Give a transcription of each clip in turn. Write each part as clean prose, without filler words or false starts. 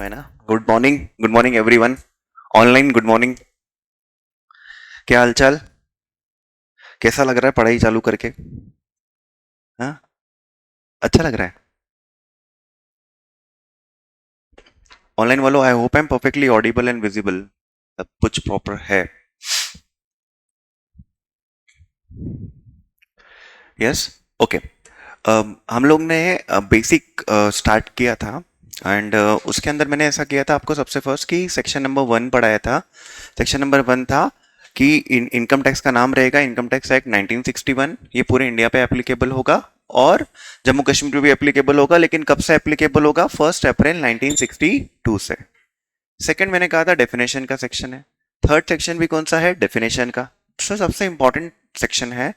है ना। Good morning everyone. Online good morning. क्या हालचाल? कैसा लग रहा है पढ़ाई चालू करके? हाँ, अच्छा लग रहा है। ऑनलाइन वालों, I hope I am perfectly Audible and visible. सब कुछ प्रॉपर है। यस। ओके। हम लोग ने बेसिक स्टार्ट किया था एंड उसके अंदर मैंने ऐसा किया था आपको सबसे फर्स्ट कि सेक्शन नंबर 1 पढ़ाया था। सेक्शन नंबर 1 था कि इनकम टैक्स का नाम रहेगा इनकम टैक्स एक्ट 1961। ये पूरे इंडिया पे एप्लीकेबल होगा और जम्मू कश्मीर पे भी एप्लीकेबल होगा, लेकिन कब से एप्लीकेबल होगा? 1 अप्रैल 1962 से। सेकंड मैंने कहा था डेफिनेशन का सेक्शन है। थर्ड सेक्शन भी कौन सा है? डेफिनेशन का। तो सबसे इंपॉर्टेंट सेक्शन है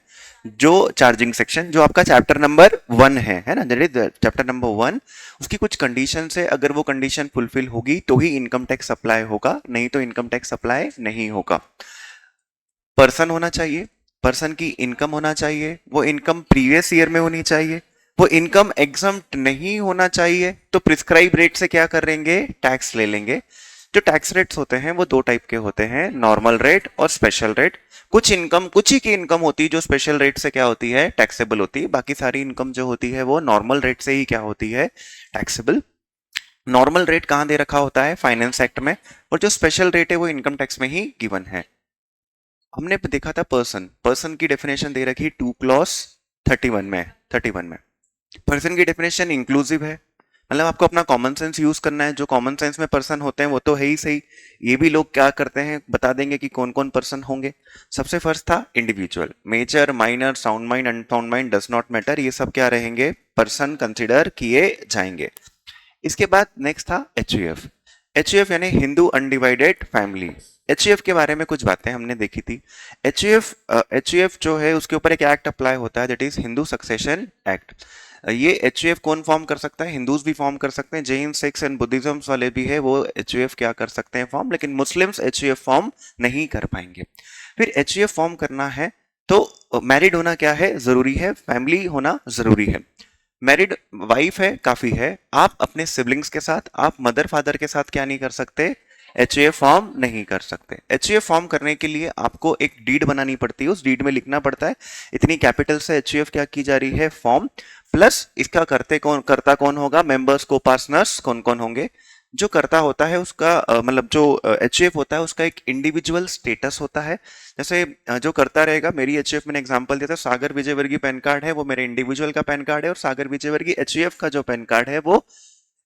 जो चार्जिंग सेक्शन, जो आपका चैप्टर नंबर 1 है ना। चैप्टर नंबर 1, उसकी कुछ कंडीशन है, अगर वो कंडीशन फुलफिल होगी तो ही इनकम टैक्स अप्लाई होगा, नहीं तो इनकम टैक्स अप्लाई नहीं होगा। पर्सन होना चाहिए, पर्सन की इनकम होना चाहिए, वो इनकम प्रीवियस ईयर में होनी चाहिए, वो इनकम एग्जम्प्ट नहीं होना चाहिए। तो प्रिस्क्राइब रेट से क्या करेंगे? टैक्स ले लेंगे। जो टैक्स रेट्स होते हैं वो दो टाइप के होते हैं, नॉर्मल रेट और स्पेशल रेट। कुछ ही की इनकम होती है जो स्पेशल रेट से क्या होती है? टैक्सेबल होती है। बाकी सारी इनकम जो होती है वो नॉर्मल रेट से ही क्या होती है? टैक्सेबल। नॉर्मल रेट कहां दे रखा होता है? फाइनेंस एक्ट में। और जो स्पेशल रेट है वो इनकम टैक्स में ही गिवन है। हमने देखा था पर्सन, पर्सन की डेफिनेशन दे रखी 2 क्लॉज 31 में। पर्सन की डेफिनेशन इंक्लूसिव है, मतलब आपको अपना कॉमन सेंस यूज करना है। जो कॉमन सेंस में पर्सन होते हैं वो तो है ही सही, ये भी लोग क्या करते हैं बता देंगे कि कौन कौन पर्सन होंगे। सबसे फर्स्ट था individual. Major, minor, sound mind, unsound mind, does not matter, ये सब क्या रहेंगे? पर्सन कंसिडर किए जाएंगे। इसके बाद नेक्स्ट था एचयूएफ। एचयूएफ यानी हिंदू अनडिवाइडेड फैमिली। एचयूएफ के बारे में कुछ बातें हमने देखी थी। एचयूएफ जो है उसके ऊपर एक एक्ट अप्लाई होता है, that is Hindu succession act. ये एचयूएफ कौन फॉर्म कर सकता है? हिंदूज भी फॉर्म कर सकते हैं, जैन, सिख्स एंड बुद्धिज्म वाले भी है वो एचयूएफ क्या कर सकते हैं? फॉर्म। लेकिन मुस्लिम्स एचयूएफ फॉर्म नहीं कर पाएंगे। फिर एचयूएफ फॉर्म करना है तो मैरिड होना क्या है? जरूरी है। फैमिली होना जरूरी है। मैरिड वाइफ है काफी है। आप अपने सिबलिंग्स के साथ, आप मदर फादर के साथ क्या नहीं कर सकते? एचयूएफ फॉर्म नहीं कर सकते। एचयूएफ फॉर्म करने के लिए आपको एक डीड बनानी पड़ती है, उस डीड में लिखना पड़ता है इतनी कैपिटल से एचयूएफ क्या की जा रही है? फॉर्म। प्लस इसका करता कौन होगा? मेंबर्स, को पार्टनर्स कौन कौन होंगे? जो करता होता है उसका मतलब जो एचयूएफ होता है उसका एक इंडिविजुअल स्टेटस होता है। जैसे जो करता रहेगा, मेरी एचयूएफ मैंने एग्जांपल दिया था, सागर विजयवर्गीय पैन कार्ड है वो मेरे इंडिविजुअल का पैन कार्ड है, और सागर विजयवर्गीय एचयूएफ का जो पैन कार्ड है वो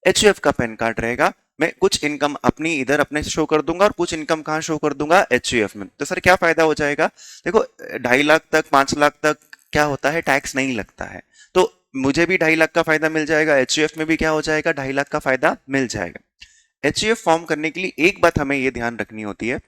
एचयूएफ का पैन कार्ड रहेगा। मैं कुछ इनकम अपनी इधर अपने शो कर दूंगा और कुछ इनकम कहाँ शो कर दूंगा? एचयूएफ में। तो सर क्या फायदा हो जाएगा? देखो 2.5 लाख तक, 5 लाख तक क्या होता है? टैक्स नहीं लगता है। तो मुझे भी 2.5 लाख का फायदा मिल जाएगा, एचयूएफ में भी क्या हो जाएगा? 2.5 लाख का फायदा मिल जाएगा। एचयूएफ फॉर्म करने के लिए एक बात हमें ये ध्यान रखनी होती है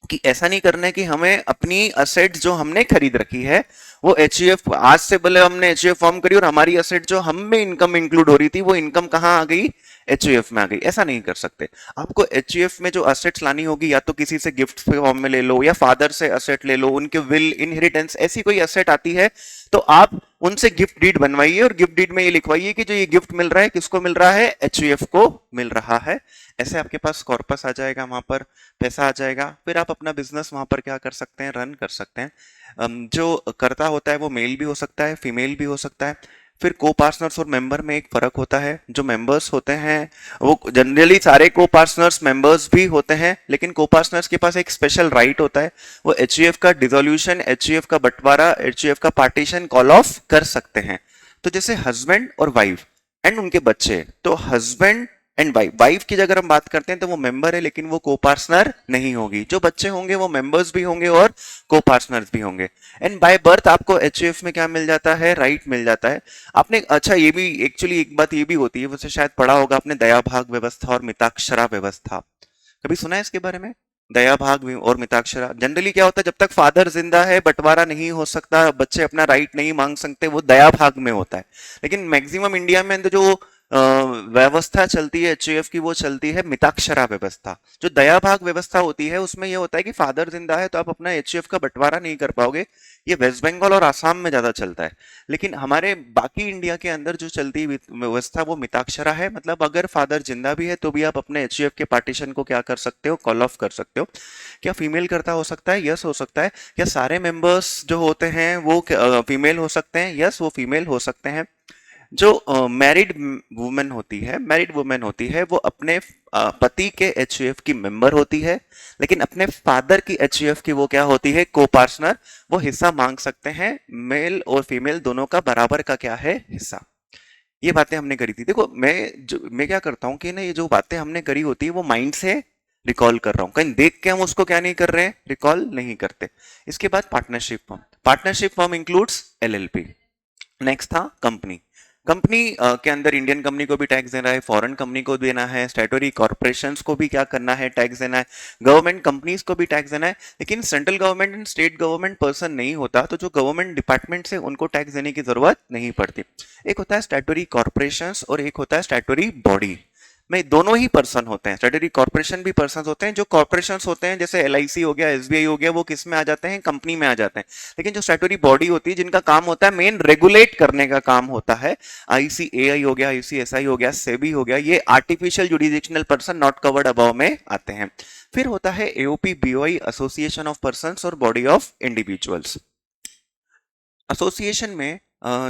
कि ऐसा नहीं करना है कि हमें अपनी असेट जो हमने खरीद रखी है वो एचयूएफ, आज से भले हमने एचयूएफ फॉर्म करी और हमारी असेट जो हम में इनकम इंक्लूड हो रही थी वो इनकम कहां आ गई? एचयूएफ में आ गई। ऐसा नहीं कर सकते। आपको एचयूएफ में जो असेट्स लानी होगी, या तो किसी से गिफ्ट फॉर्म में ले लो, या फादर से असेट ले लो, उनके विल, इनहेरिटेंस, ऐसी कोई असेट आती है तो आप उनसे गिफ्ट डीड बनवाइए और गिफ्ट डीड में ये लिखवाइए कि जो ये गिफ्ट मिल रहा है किसको मिल रहा है? एचयूएफ को मिल रहा है। ऐसे आपके पास कॉर्पस आ जाएगा, वहां पर पैसा आ जाएगा, फिर आप अपना बिजनेस वहां पर क्या कर सकते हैं? रन कर सकते हैं। जो करता होता है वो मेल भी हो सकता है, फीमेल भी हो सकता है। फिर को पार्टनर्स और मेंबर में एक फर्क होता है। जो मेंबर्स होते हैं वो जनरली सारे को पार्टनर्स मेंबर्स भी होते हैं, लेकिन को पार्टनर्स के पास एक स्पेशल राइट होता है, वो एचयूएफ का डिसोल्यूशन, एचयूएफ का बंटवारा, एचयूएफ का पार्टीशन कॉल ऑफ कर सकते हैं। तो जैसे हस्बैंड और वाइफ एंड उनके बच्चे, तो हस्बैंड एंड वाइफ, वाइफ की अगर हम बात करते हैं तो वो मेंबर है लेकिन वो को पार्टनर नहीं होगी। जो बच्चे होंगे वो मेंबर्स भी होंगे और को पार्टनर्स भी होंगे। एंड बाय बर्थ आपको एचयूएफ में क्या मिल जाता है? राइट मिल जाता है। आपने अच्छा ये भी एक्चुअली एक बात ये भी होती है, वैसे शायद पढ़ा होगा आपने, दया भाग व्यवस्था और मिताक्षरा व्यवस्था। कभी सुना है इसके बारे में? दया भाग और मिताक्षरा। जनरली क्या होता है, जब तक फादर जिंदा है बंटवारा नहीं हो सकता, बच्चे अपना राइट नहीं मांग सकते, वो दया भाग में होता है। लेकिन मैक्सिमम इंडिया में जो व्यवस्था चलती है एचयूएफ की, वो चलती है मिताक्षरा व्यवस्था। जो दया भाग व्यवस्था होती है उसमें ये होता है कि फादर जिंदा है तो आप अपना एचयूएफ का बंटवारा नहीं कर पाओगे। ये वेस्ट बंगाल और आसाम में ज्यादा चलता है। लेकिन हमारे बाकी इंडिया के अंदर जो चलती व्यवस्था वो मिताक्षरा है। मतलब अगर फादर जिंदा भी है तो भी आप अपने एचयूएफ के पार्टीशन को क्या कर सकते हो, कॉल ऑफ कर सकते हो। क्या फीमेल करता हो सकता है? यस हो सकता है। क्या सारे मेंबर्स जो होते हैं वो फीमेल हो सकते हैं? यस, वो फीमेल हो सकते हैं। जो मैरिड वुमेन होती है वो अपने पति के एचयूएफ की मेंबर होती है, लेकिन अपने फादर की एचयूएफ की वो क्या होती है, को पार्टनर। वो हिस्सा मांग सकते हैं, मेल और फीमेल दोनों का बराबर का क्या है, हिस्सा। ये बातें हमने करी थी। देखो मैं क्या करता हूँ कि ना ये जो बातें हमने करी होती है वो माइंड से रिकॉल कर रहा हूँ, कहीं देख के हम उसको क्या नहीं कर रहे हैं, रिकॉल नहीं करते। इसके बाद partnership form. Partnership form includes LLP. Next था कंपनी। कंपनी के अंदर इंडियन कंपनी को भी टैक्स देना है, फॉरेन कंपनी को देना है, स्टैट्यूटरी कॉर्पोरेशंस को भी क्या करना है, टैक्स देना है, गवर्नमेंट कंपनीज को भी टैक्स देना है। लेकिन central government and state government person नहीं होता तो जो गवर्नमेंट डिपार्टमेंट से उनको टैक्स देने की जरूरत नहीं पड़ती। एक होता है स्टैट्यूटरी कॉर्पोरेशंस और एक होता है स्टैट्यूटरी बॉडी। में दोनों ही पर्सन होते हैं, स्टैट्यूटरी कॉर्पोरेशन भी पर्सन होते हैं। जो कॉर्पोरेशंस होते हैं जैसे एलआईसी हो गया, एसबीआई हो गया, वो किस में आ जाते हैं, कंपनी में आ जाते हैं। लेकिन जो स्टैट्यूटरी बॉडी होती है जिनका काम होता है मेन रेगुलेट करने का काम होता है, आईसीएआई हो गया, आईसीएसआई हो गया, सेबी हो गया, ये artificial jurisdictional person not covered above में आते हैं। फिर होता है AOP BOI, association of person और बॉडी ऑफ इंडिविजुअल्स। एसोसिएशन में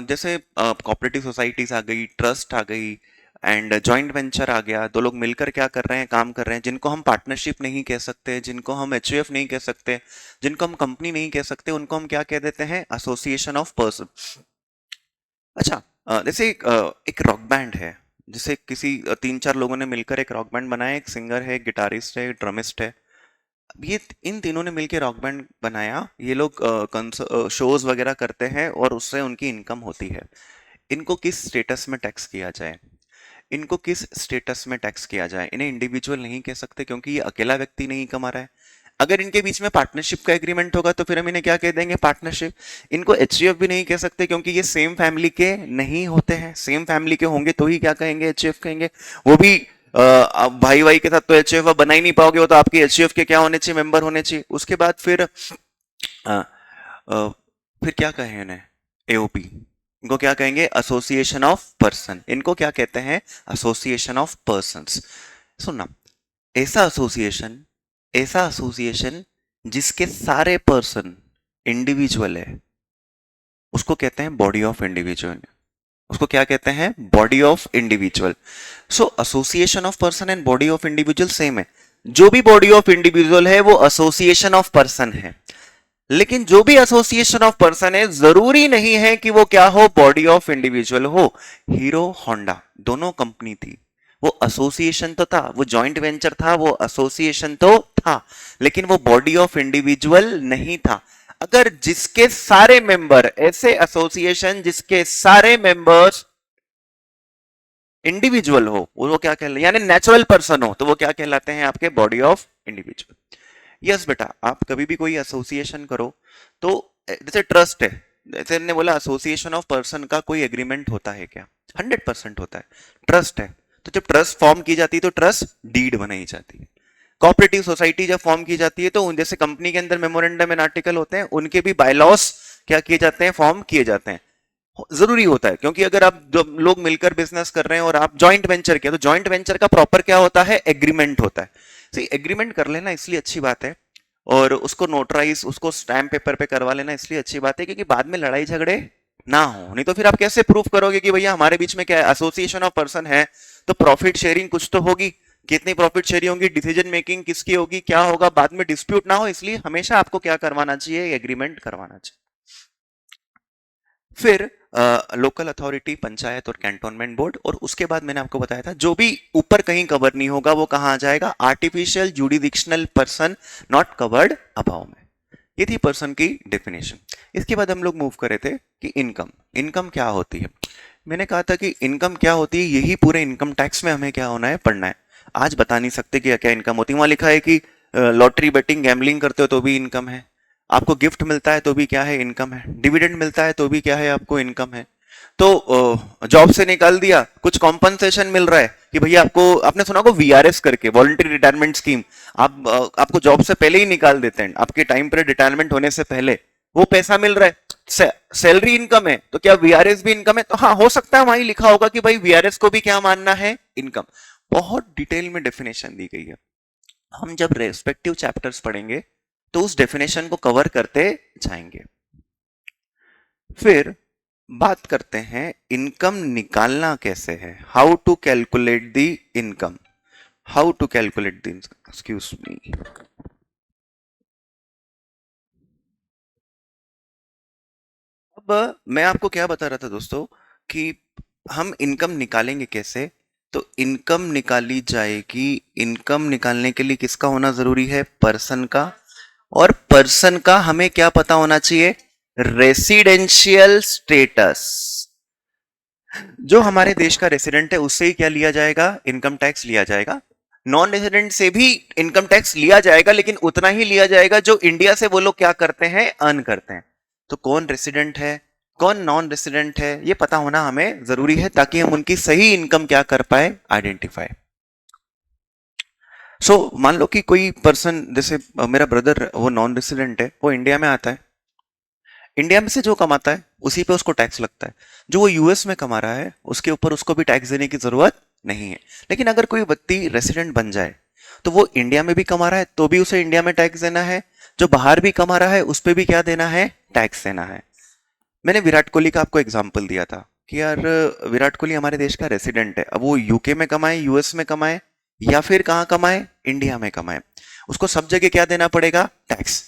जैसे कोऑपरेटिव सोसाइटीज आ गई, ट्रस्ट आ गई एंड जॉइंट वेंचर आ गया। दो लोग मिलकर क्या कर रहे हैं, काम कर रहे हैं, जिनको हम पार्टनरशिप नहीं कह सकते, जिनको हम एचयूएफ नहीं कह सकते, जिनको हम कंपनी नहीं कह सकते, उनको हम क्या कह देते हैं, एसोसिएशन ऑफ पर्सन। अच्छा, जैसे एक रॉक बैंड है, जैसे किसी तीन चार लोगों ने मिलकर एक रॉक बैंड बनाया, एक सिंगर है, गिटारिस्ट है, ड्रमिस्ट है। अब ये इन तीनों ने मिलकर रॉक बैंड बनाया। ये लोग शोज वगैरह करते हैं और उससे उनकी इनकम होती है। इनको किस स्टेटस में टैक्स किया जाए, इनको किस स्टेटस में टैक्स किया जाए? इन्हें इंडिविजुअल नहीं कह सकते क्योंकि ये अकेला व्यक्ति नहीं कमा रहा है। अगर इनके बीच में पार्टनरशिप का एग्रीमेंट होगा तो फिर हम इन्हें क्या कह देंगे, पार्टनरशिप। इनको एचयूएफ भी नहीं कह सकते क्योंकि ये सेम फैमिली के नहीं होते हैं। सेम फैमिली के होंगे तो ही क्या कहेंगे, एचयूएफ कहेंगे। वो भी अब भाई भाई के साथ तो एचयूएफ आप बना ही नहीं पाओगे, वो तो आपकी एचयूएफ के क्या होने चाहिए, मेंबर होने चाहिए। उसके बाद फिर फिर क्या कहें इन्हें, एओपी। इनको क्या कहेंगे, एसोसिएशन ऑफ पर्सन। इनको क्या कहते हैं, एसोसिएशन ऑफ पर्संस। सुनना, ऐसा एसोसिएशन जिसके सारे पर्सन इंडिविजुअल है उसको कहते हैं बॉडी ऑफ इंडिविजुअल। उसको क्या कहते हैं, body of individual. So association of person and body of individual same है। जो भी बॉडी ऑफ इंडिविजुअल है वो एसोसिएशन ऑफ पर्सन है। लेकिन जो भी एसोसिएशन ऑफ पर्सन है जरूरी नहीं है कि वो क्या हो, बॉडी ऑफ इंडिविजुअल हो। हीरो होंडा दोनों कंपनी थी, वो एसोसिएशन तो था, वो जॉइंट वेंचर था, वो एसोसिएशन तो था, लेकिन वो बॉडी ऑफ इंडिविजुअल नहीं था। अगर जिसके सारे मेंबर, ऐसे एसोसिएशन जिसके सारे मेंबर्स इंडिविजुअल हो, वो क्या कहलाते, यानी नेचुरल पर्सन हो, तो वो क्या कहलाते हैं, आपके बॉडी ऑफ इंडिविजुअल। यस बेटा, आप कभी भी कोई एसोसिएशन करो तो जैसे ट्रस्ट है, जैसे हमने बोला एसोसिएशन ऑफ पर्सन का कोई एग्रीमेंट होता है क्या, 100% होता है। ट्रस्ट है तो जब ट्रस्ट फॉर्म की जाती है तो ट्रस्ट डीड बनाई जाती है। कोऑपरेटिव सोसाइटी जब फॉर्म की जाती है तो जैसे कंपनी के अंदर मेमोरेंडम एंड आर्टिकल होते हैं, उनके भी बायलॉस क्या किए जाते हैं, फॉर्म किए जाते हैं। जरूरी होता है क्योंकि अगर आप जब लोग मिलकर बिजनेस कर रहे हैं और आप जॉइंट वेंचर किया तो जॉइंट वेंचर का प्रॉपर क्या होता है, एग्रीमेंट होता है। सही, एग्रीमेंट कर लेना इसलिए अच्छी बात है, और उसको नोटराइज, उसको स्टैम्प पेपर पे करवा लेना इसलिए अच्छी बात है क्योंकि बाद में लड़ाई झगड़े ना हो। नहीं तो फिर आप कैसे प्रूफ करोगे कि भैया हमारे बीच में क्या है, एसोसिएशन ऑफ पर्सन है तो प्रॉफिट शेयरिंग कुछ तो होगी। कितनी प्रॉफिट शेयरिंग होगी, डिसीजन मेकिंग किसकी होगी, क्या होगा, बाद में डिस्प्यूट ना हो, इसलिए हमेशा आपको क्या करवाना चाहिए, एग्रीमेंट करवाना चाहिए। फिर लोकल अथॉरिटी, पंचायत और कैंटोनमेंट बोर्ड, और उसके बाद मैंने आपको बताया था जो भी ऊपर कहीं कवर नहीं होगा वो कहां आ जाएगा, artificial jurisdictional person not covered above में। ये थी पर्सन की डेफिनेशन। इसके बाद हम लोग मूव करे थे कि इनकम, इनकम क्या होती है। मैंने कहा था कि इनकम क्या होती है, यही पूरे इनकम टैक्स में हमें क्या होना है, पढ़ना है। आज बता नहीं सकते कि क्या इनकम होती है। वहां लिखा है कि लॉटरी बेटिंग गैम्बलिंग करते हो तो भी इनकम है, आपको गिफ्ट मिलता है तो भी क्या है, इनकम है, डिविडेंड मिलता है तो भी क्या है, आपको इनकम है। तो जॉब से निकाल दिया, कुछ कॉम्पनसेशन मिल रहा है कि भैया आपको, आपने सुना होगा वीआरएस करके, वॉलंटरी रिटायरमेंट स्कीम, आपको जॉब से पहले ही निकाल देते हैं, आपके टाइम पर रिटायरमेंट होने से पहले वो पैसा मिल रहा है, सैलरी इनकम है, तो क्या वीआरएस भी इनकम है? तो हाँ, हो सकता है वहीं लिखा होगा कि भाई वीआरएस को भी क्या मानना है, इनकम। बहुत डिटेल में डेफिनेशन दी गई है। हम जब रेस्पेक्टिव चैप्टर्स पढ़ेंगे तो उस डेफिनेशन को कवर करते जाएंगे। फिर बात करते हैं इनकम निकालना कैसे है, how to calculate the income, how to calculate the income, excuse me. अब मैं आपको क्या बता रहा था दोस्तों कि हम इनकम निकालेंगे कैसे। तो इनकम निकाली जाएगी, इनकम निकालने के लिए किसका होना जरूरी है, पर्सन का। और पर्सन का हमें क्या पता होना चाहिए, रेसिडेंशियल स्टेटस। जो हमारे देश का रेसिडेंट है उससे ही क्या लिया जाएगा, इनकम टैक्स लिया जाएगा। नॉन रेसिडेंट से भी इनकम टैक्स लिया जाएगा, लेकिन उतना ही लिया जाएगा जो इंडिया से वो लोग क्या करते हैं, अर्न करते हैं। तो कौन रेसिडेंट है, कौन नॉन रेसिडेंट है, ये पता होना हमें जरूरी है, ताकि हम उनकी सही इनकम क्या कर पाए, आइडेंटिफाई। मान लो कि कोई पर्सन, जैसे मेरा ब्रदर, वो नॉन रेसिडेंट है, वो इंडिया में आता है, इंडिया में से जो कमाता है उसी पे उसको टैक्स लगता है। जो वो यूएस में कमा रहा है उसके ऊपर उसको भी टैक्स देने की जरूरत नहीं है। लेकिन अगर कोई व्यक्ति रेसिडेंट बन जाए तो वो इंडिया में भी कमा रहा है तो भी उसे इंडिया में टैक्स देना है, जो बाहर भी कमा रहा है उस पर भी क्या देना है, टैक्स देना है। मैंने विराट कोहली का आपको एग्जाम्पल दिया था कि यार विराट कोहली हमारे देश का रेसिडेंट है, अब वो यूके में कमाए, यूएस में कमाए, या फिर कहाँ कमाए, इंडिया में कमाए, उसको सब जगह क्या देना पड़ेगा, टैक्स।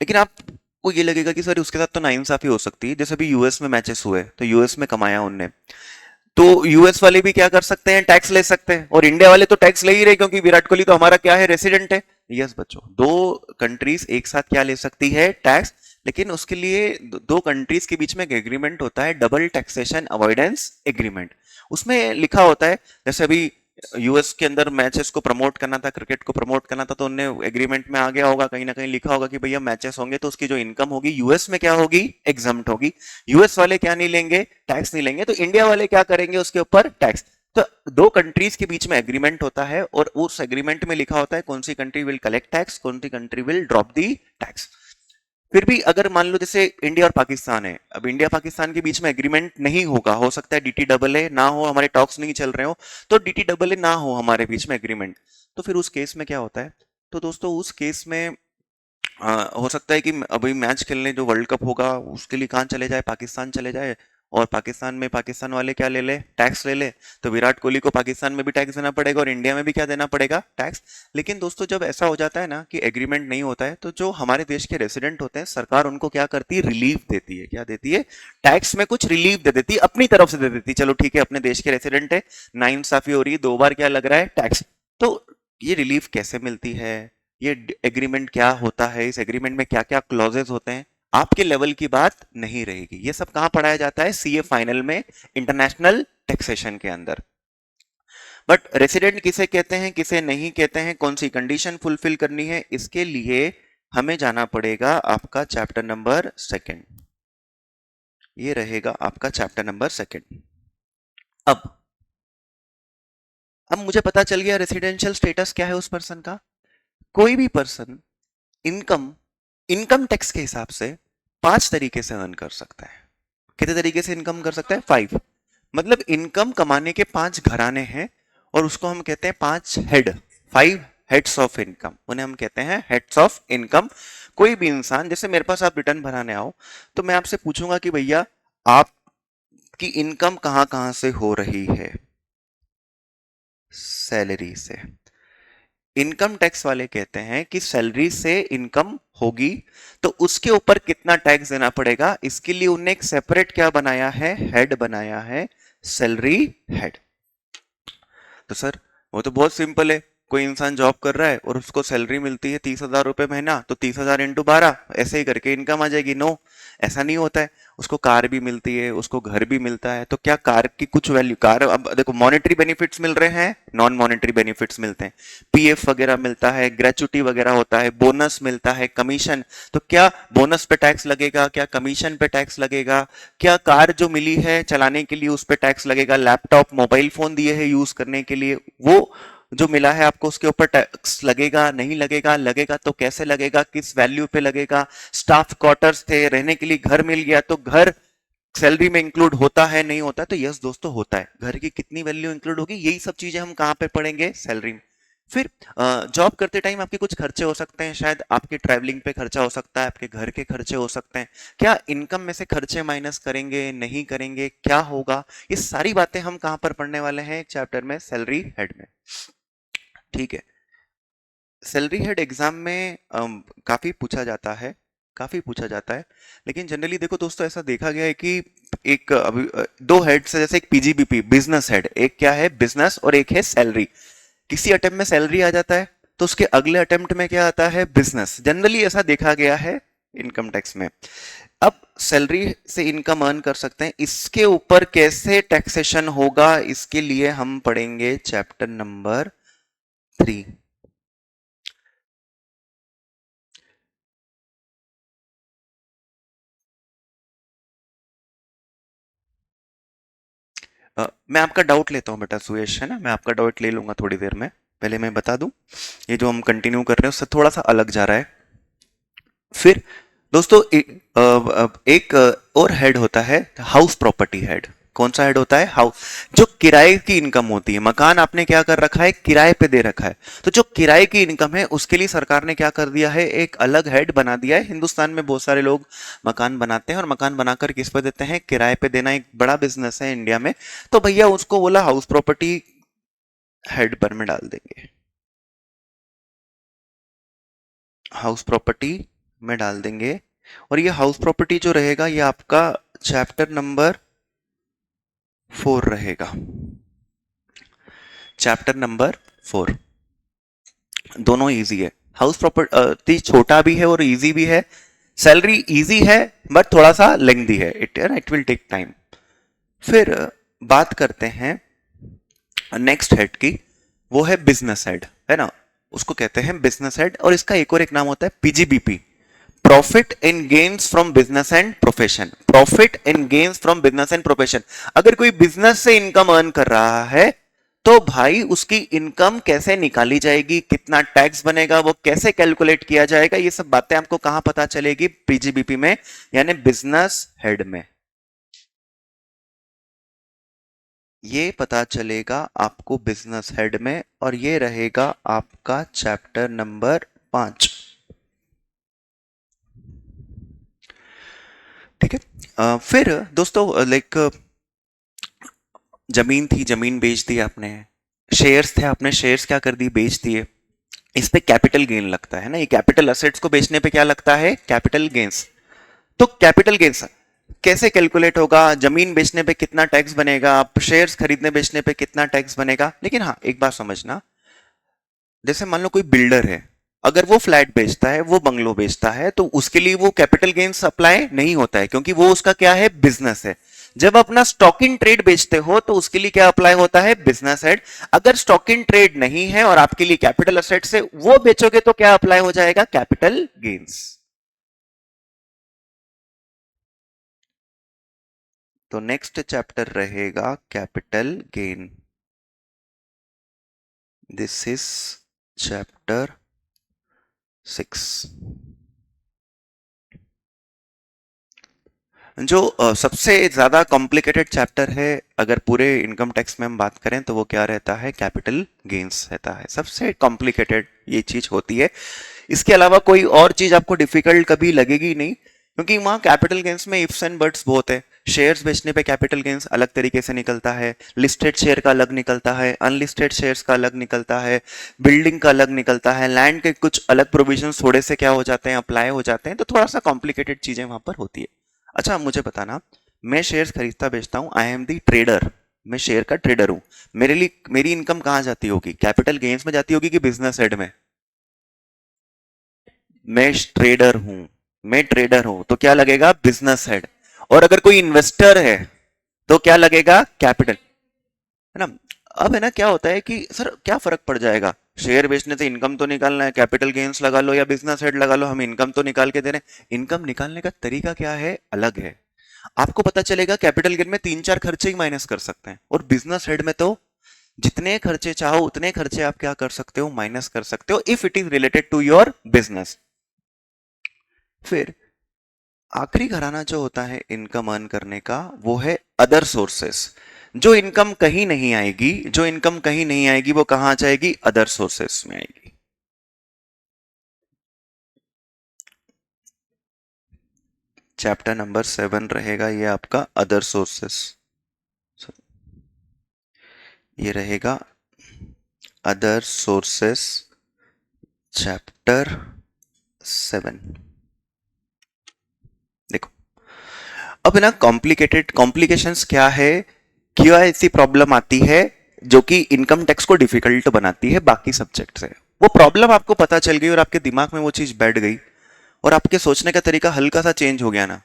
लेकिन आपको ये लगेगा कि सर उसके साथ तो नाइंसाफी हो सकती है, जैसे अभी यूएस में मैचेस हुए तो यूएस में कमाया उनने, तो यूएस वाले भी क्या कर सकते हैं, टैक्स ले सकते हैं, और इंडिया वाले तो टैक्स ले ही रहे क्योंकि विराट कोहली तो हमारा क्या है, रेसिडेंट है। यस बच्चों, दो कंट्रीज एक साथ क्या ले सकती है, टैक्स। लेकिन उसके लिए दो कंट्रीज के बीच में एक एग्रीमेंट होता है, डबल टैक्सेशन अवॉइडेंस एग्रीमेंट। उसमें लिखा होता है, जैसे अभी यूएस के अंदर मैचेस को प्रमोट करना था, क्रिकेट को प्रमोट करना था, तो उन्हें एग्रीमेंट में आ गया होगा, कहीं ना कहीं लिखा होगा कि भैया मैचेस होंगे तो उसकी जो इनकम होगी यूएस में क्या होगी, एग्जम्प्ट होगी। यूएस वाले क्या नहीं लेंगे, टैक्स नहीं लेंगे, तो इंडिया वाले क्या करेंगे उसके ऊपर, टैक्स। तो दो कंट्रीज के बीच में एग्रीमेंट होता है और उस एग्रीमेंट में लिखा होता है कौन सी कंट्री विल कलेक्ट टैक्स, कौन सी country will drop the tax. फिर भी अगर मान लो जैसे इंडिया और पाकिस्तान है, अब इंडिया पाकिस्तान के बीच में एग्रीमेंट नहीं होगा, हो सकता है डीटी डबल ए ना हो, हमारे टॉक्स नहीं चल रहे हो, तो डीटी डबल ए ना हो हमारे बीच में एग्रीमेंट, तो फिर उस केस में क्या होता है, तो दोस्तों उस केस में हो सकता है कि अभी मैच खेलने जो वर्ल्ड कप होगा उसके लिए कहाँ चले जाए, पाकिस्तान चले जाए, और पाकिस्तान में पाकिस्तान वाले क्या ले ले, टैक्स ले ले, तो विराट कोहली को पाकिस्तान में भी टैक्स देना पड़ेगा और इंडिया में भी क्या देना पड़ेगा, टैक्स। लेकिन दोस्तों जब ऐसा हो जाता है ना कि एग्रीमेंट नहीं होता है, तो जो हमारे देश के रेसिडेंट होते हैं सरकार उनको क्या करती है, रिलीफ देती है, क्या देती है, टैक्स में कुछ रिलीफ दे देती है, अपनी तरफ से दे देती है। चलो ठीक है, अपने देश के रेसिडेंट है, नाइंसाफी हो रही है, दो बार क्या लग रहा है, टैक्स। तो ये रिलीफ कैसे मिलती है, ये एग्रीमेंट क्या होता है, इस एग्रीमेंट में क्या क्या क्लॉजेस होते हैं, आपके लेवल की बात नहीं रहेगी। ये सब कहां पढ़ाया जाता है, सीए फाइनल में, इंटरनेशनल टैक्सेशन के अंदर। बट रेसिडेंट किसे कहते हैं, किसे नहीं कहते हैं, कौन सी कंडीशन फुलफिल करनी है, इसके लिए हमें जाना पड़ेगा आपका चैप्टर नंबर 2। ये रहेगा आपका चैप्टर नंबर 2। अब अब मुझे पता चल गया रेसिडेंशियल स्टेटस क्या है उस पर्सन का। कोई भी पर्सन इनकम इनकम टैक्स के हिसाब से 5 तरीके से अर्न कर सकता है। कितने तरीके से इनकम कर सकता है, 5। मतलब इनकम कमाने के 5 घराने हैं और उसको हम कहते हैं 5 हेड, 5 हेड्स ऑफ इनकम, उन्हें हम कहते हैं हेड्स ऑफ इनकम। कोई भी इंसान, जैसे मेरे पास आप रिटर्न भराने आओ तो मैं आपसे पूछूंगा कि भैया आपकी इनकम कहां कहां से हो रही है, सैलरी से। इनकम टैक्स वाले कहते हैं कि सैलरी से इनकम होगी तो उसके ऊपर कितना टैक्स देना पड़ेगा, इसके लिए उन्होंने एक सेपरेट क्या बनाया है, हेड बनाया है, सैलरी हेड। तो सर वो तो बहुत सिंपल है, कोई इंसान जॉब कर रहा है और उसको सैलरी मिलती है 30,000 रुपये महीना, तो 30,000 इंटू 12 ऐसे ही करके इनकम आ जाएगी। नो, ऐसा नहीं होता है। उसको कार भी मिलती है, उसको घर भी मिलता है, तो क्या कार की कुछ वैल्यू, कार अब देखो मॉनेटरी बेनिफिट्स मिल रहे हैं, नॉन मॉनेटरी बेनिफिट्स मिलते हैं, पीएफ वगैरह मिलता है, ग्रेचुटी वगैरह होता है, बोनस मिलता है, कमीशन। तो क्या बोनस पे टैक्स लगेगा, क्या कमीशन पे टैक्स लगेगा, क्या कार जो मिली है चलाने के लिए उस पे टैक्स लगेगा, लैपटॉप मोबाइल फोन दिए है यूज करने के लिए, वो जो मिला है आपको उसके ऊपर टैक्स लगेगा नहीं लगेगा, लगेगा तो कैसे लगेगा, किस वैल्यू पे लगेगा, स्टाफ क्वार्टर्स थे, रहने के लिए घर मिल गया, तो घर सैलरी में इंक्लूड होता है नहीं होता है, तो यस दोस्तों होता है। घर की कितनी वैल्यू इंक्लूड होगी, यही सब चीजें हम कहां पे पढ़ेंगे, सैलरी में। फिर जॉब करते टाइम आपके कुछ खर्चे हो सकते हैं, शायद आपके ट्रैवलिंग पे खर्चा हो सकता है, आपके घर के खर्चे हो सकते हैं। क्या इनकम में से खर्चे माइनस करेंगे नहीं करेंगे, क्या होगा, ये सारी बातें हम कहां पर पढ़ने वाले हैं, एक चैप्टर में, सैलरी हेड में। ठीक है। सैलरी हेड एग्जाम में काफी पूछा जाता है, काफी पूछा जाता है। लेकिन जनरली देखो दोस्तों, ऐसा देखा गया है कि एक अभी दो हेड्स है, जैसे एक पीजीबीपी बिजनेस हेड, एक क्या है बिजनेस और एक है सैलरी। किसी अटेम्प्ट में सैलरी आ जाता है तो उसके अगले अटेम्प्ट में क्या आता है, बिजनेस। जनरली ऐसा देखा गया है इनकम टैक्स में। अब सैलरी से इनकम अर्न कर सकते हैं, इसके ऊपर कैसे टैक्सेशन होगा, इसके लिए हम पढ़ेंगे चैप्टर नंबर 3। मैं आपका डाउट लेता हूँ बेटा सुयश, है ना, मैं आपका डाउट ले लूंगा थोड़ी देर में। पहले मैं बता दूं, ये जो हम कंटिन्यू कर रहे हैं उससे थोड़ा सा अलग जा रहा है। फिर दोस्तों एक और हेड होता है हाउस प्रॉपर्टी हेड। कौन सा हेड होता है, हाउस। जो किराए की इनकम होती है, मकान आपने क्या कर रखा है, किराए पे दे रखा है, तो जो किराए की इनकम है उसके लिए सरकार ने क्या कर दिया है, एक अलग हेड बना दिया है। हिंदुस्तान में बहुत सारे लोग मकान बनाते हैं और मकान बनाकर किस पे देते हैं, किराए पे देना एक बड़ा बिजनेस है इंडिया में। तो भैया उसको बोला हाउस प्रॉपर्टी हेड पर में डाल देंगे, हाउस प्रॉपर्टी में डाल देंगे। और ये हाउस प्रॉपर्टी जो रहेगा ये आपका चैप्टर नंबर 4 रहेगा, चैप्टर नंबर 4। दोनों इजी है, हाउस प्रॉपर्टी छोटा भी है और इजी भी है। सैलरी इजी है बट थोड़ा सा लेंथी है, इट विल टेक टाइम। फिर बात करते हैं नेक्स्ट हेड की, वो है बिजनेस हेड, है ना, उसको कहते हैं बिजनेस हेड। और इसका एक और एक नाम होता है PGBP, profit in gains from business and profession. Profit in gains from business and profession, अगर कोई बिजनेस से इनकम अर्न कर रहा है तो भाई उसकी इनकम कैसे निकाली जाएगी, कितना टैक्स बनेगा, वो कैसे कैलकुलेट किया जाएगा, ये सब बातें आपको कहां पता चलेगी, पीजीबीपी में, यानी बिजनेस हेड में। ये पता चलेगा आपको बिजनेस हेड में, और ये रहेगा आपका चैप्टर नंबर 5। ठीक है। फिर दोस्तों लाइक जमीन थी, जमीन बेच दी आपने, शेयर्स थे, आपने शेयर्स क्या कर दी, बेच दिए, इस पे कैपिटल गेन लगता है ना, ये कैपिटल असेट्स को बेचने पे क्या लगता है, कैपिटल गेन्स। तो कैपिटल गेन्स कैसे कैलकुलेट होगा, जमीन बेचने पे कितना टैक्स बनेगा, आप शेयर्स खरीदने बेचने पे कितना टैक्स बनेगा। लेकिन हाँ एक बात समझना, जैसे मान लो कोई बिल्डर है, अगर वो फ्लैट बेचता है, वो बंगलो बेचता है, तो उसके लिए वो कैपिटल गेन्स अप्लाई नहीं होता है, क्योंकि वो उसका क्या है, बिजनेस है। जब अपना स्टॉक इन ट्रेड बेचते हो तो उसके लिए क्या अप्लाई होता है, बिजनेस हेड। अगर स्टॉक इन ट्रेड नहीं है और आपके लिए कैपिटल असेट से वो बेचोगे तो क्या अप्लाई हो जाएगा, कैपिटल गेन्स। तो नेक्स्ट चैप्टर रहेगा capital gain, this is chapter 6। जो सबसे ज्यादा कॉम्प्लिकेटेड चैप्टर है अगर पूरे इनकम टैक्स में हम बात करें तो वो क्या रहता है, कैपिटल गेन्स रहता है, सबसे कॉम्प्लिकेटेड ये चीज होती है। इसके अलावा कोई और चीज आपको डिफिकल्ट कभी लगेगी नहीं, क्योंकि वहां कैपिटल गेन्स में इफ्स एंड बट्स बहुत है। शेयर्स बेचने पे कैपिटल गेन्स अलग तरीके से निकलता है, लिस्टेड शेयर का अलग निकलता है, अनलिस्टेड शेयर्स का अलग निकलता है, बिल्डिंग का अलग निकलता है, लैंड के कुछ अलग प्रोविजन थोड़े से क्या हो जाते हैं, अप्लाई हो जाते हैं, तो थोड़ा सा कॉम्प्लिकेटेड चीजें वहां पर होती है। अच्छा मुझे बताना, मैं शेयर्स खरीदता बेचता हूं, आई एम दी ट्रेडर, मैं शेयर का ट्रेडर हूं, मेरे लिए मेरी इनकम कहां जाती होगी, कैपिटल गेन्स में जाती होगी कि बिजनेस हेड में? मैं ट्रेडर हूं, मैं ट्रेडर हूं तो क्या लगेगा, बिजनेस हेड। और अगर कोई इन्वेस्टर है तो क्या लगेगा, कैपिटल, है ना। अब है ना, क्या होता है कि सर क्या फर्क पड़ जाएगा, शेयर बेचने से इनकम तो निकालना है, कैपिटल गेन्स लगा लो या बिजनेस हेड लगा लो, हम इनकम तो निकाल के दे रहे हैं। इनकम निकालने का तरीका क्या है, अलग है। आपको पता चलेगा कैपिटल गेन में 3-4 खर्चे ही माइनस कर सकते हैं, और बिजनेस हेड में तो जितने खर्चे चाहो उतने खर्चे आप क्या कर सकते हो, माइनस कर सकते हो, if it is related to your business. फिर आखिरी घराना जो होता है इनकम अर्न करने का, वो है अदर सोर्सेस। जो इनकम कहीं नहीं आएगी, जो इनकम कहीं नहीं आएगी वो कहां आ जाएगी, अदर सोर्सेस में आएगी। चैप्टर नंबर 7 रहेगा ये आपका अदर सोर्सेस, ये रहेगा अदर सोर्सेस, चैप्टर 7। देखो, अब ना कॉम्प्लिकेटेड कॉम्प्लिकेशंस क्या है, क्या ऐसी प्रॉब्लम आती है जो कि इनकम टैक्स को डिफिकल्ट बनाती है बाकी सब्जेक्ट से। वो प्रॉब्लम आपको पता चल गई और आपके दिमाग में वो चीज बैठ गई और आपके सोचने का तरीका हल्का सा चेंज हो गया ना,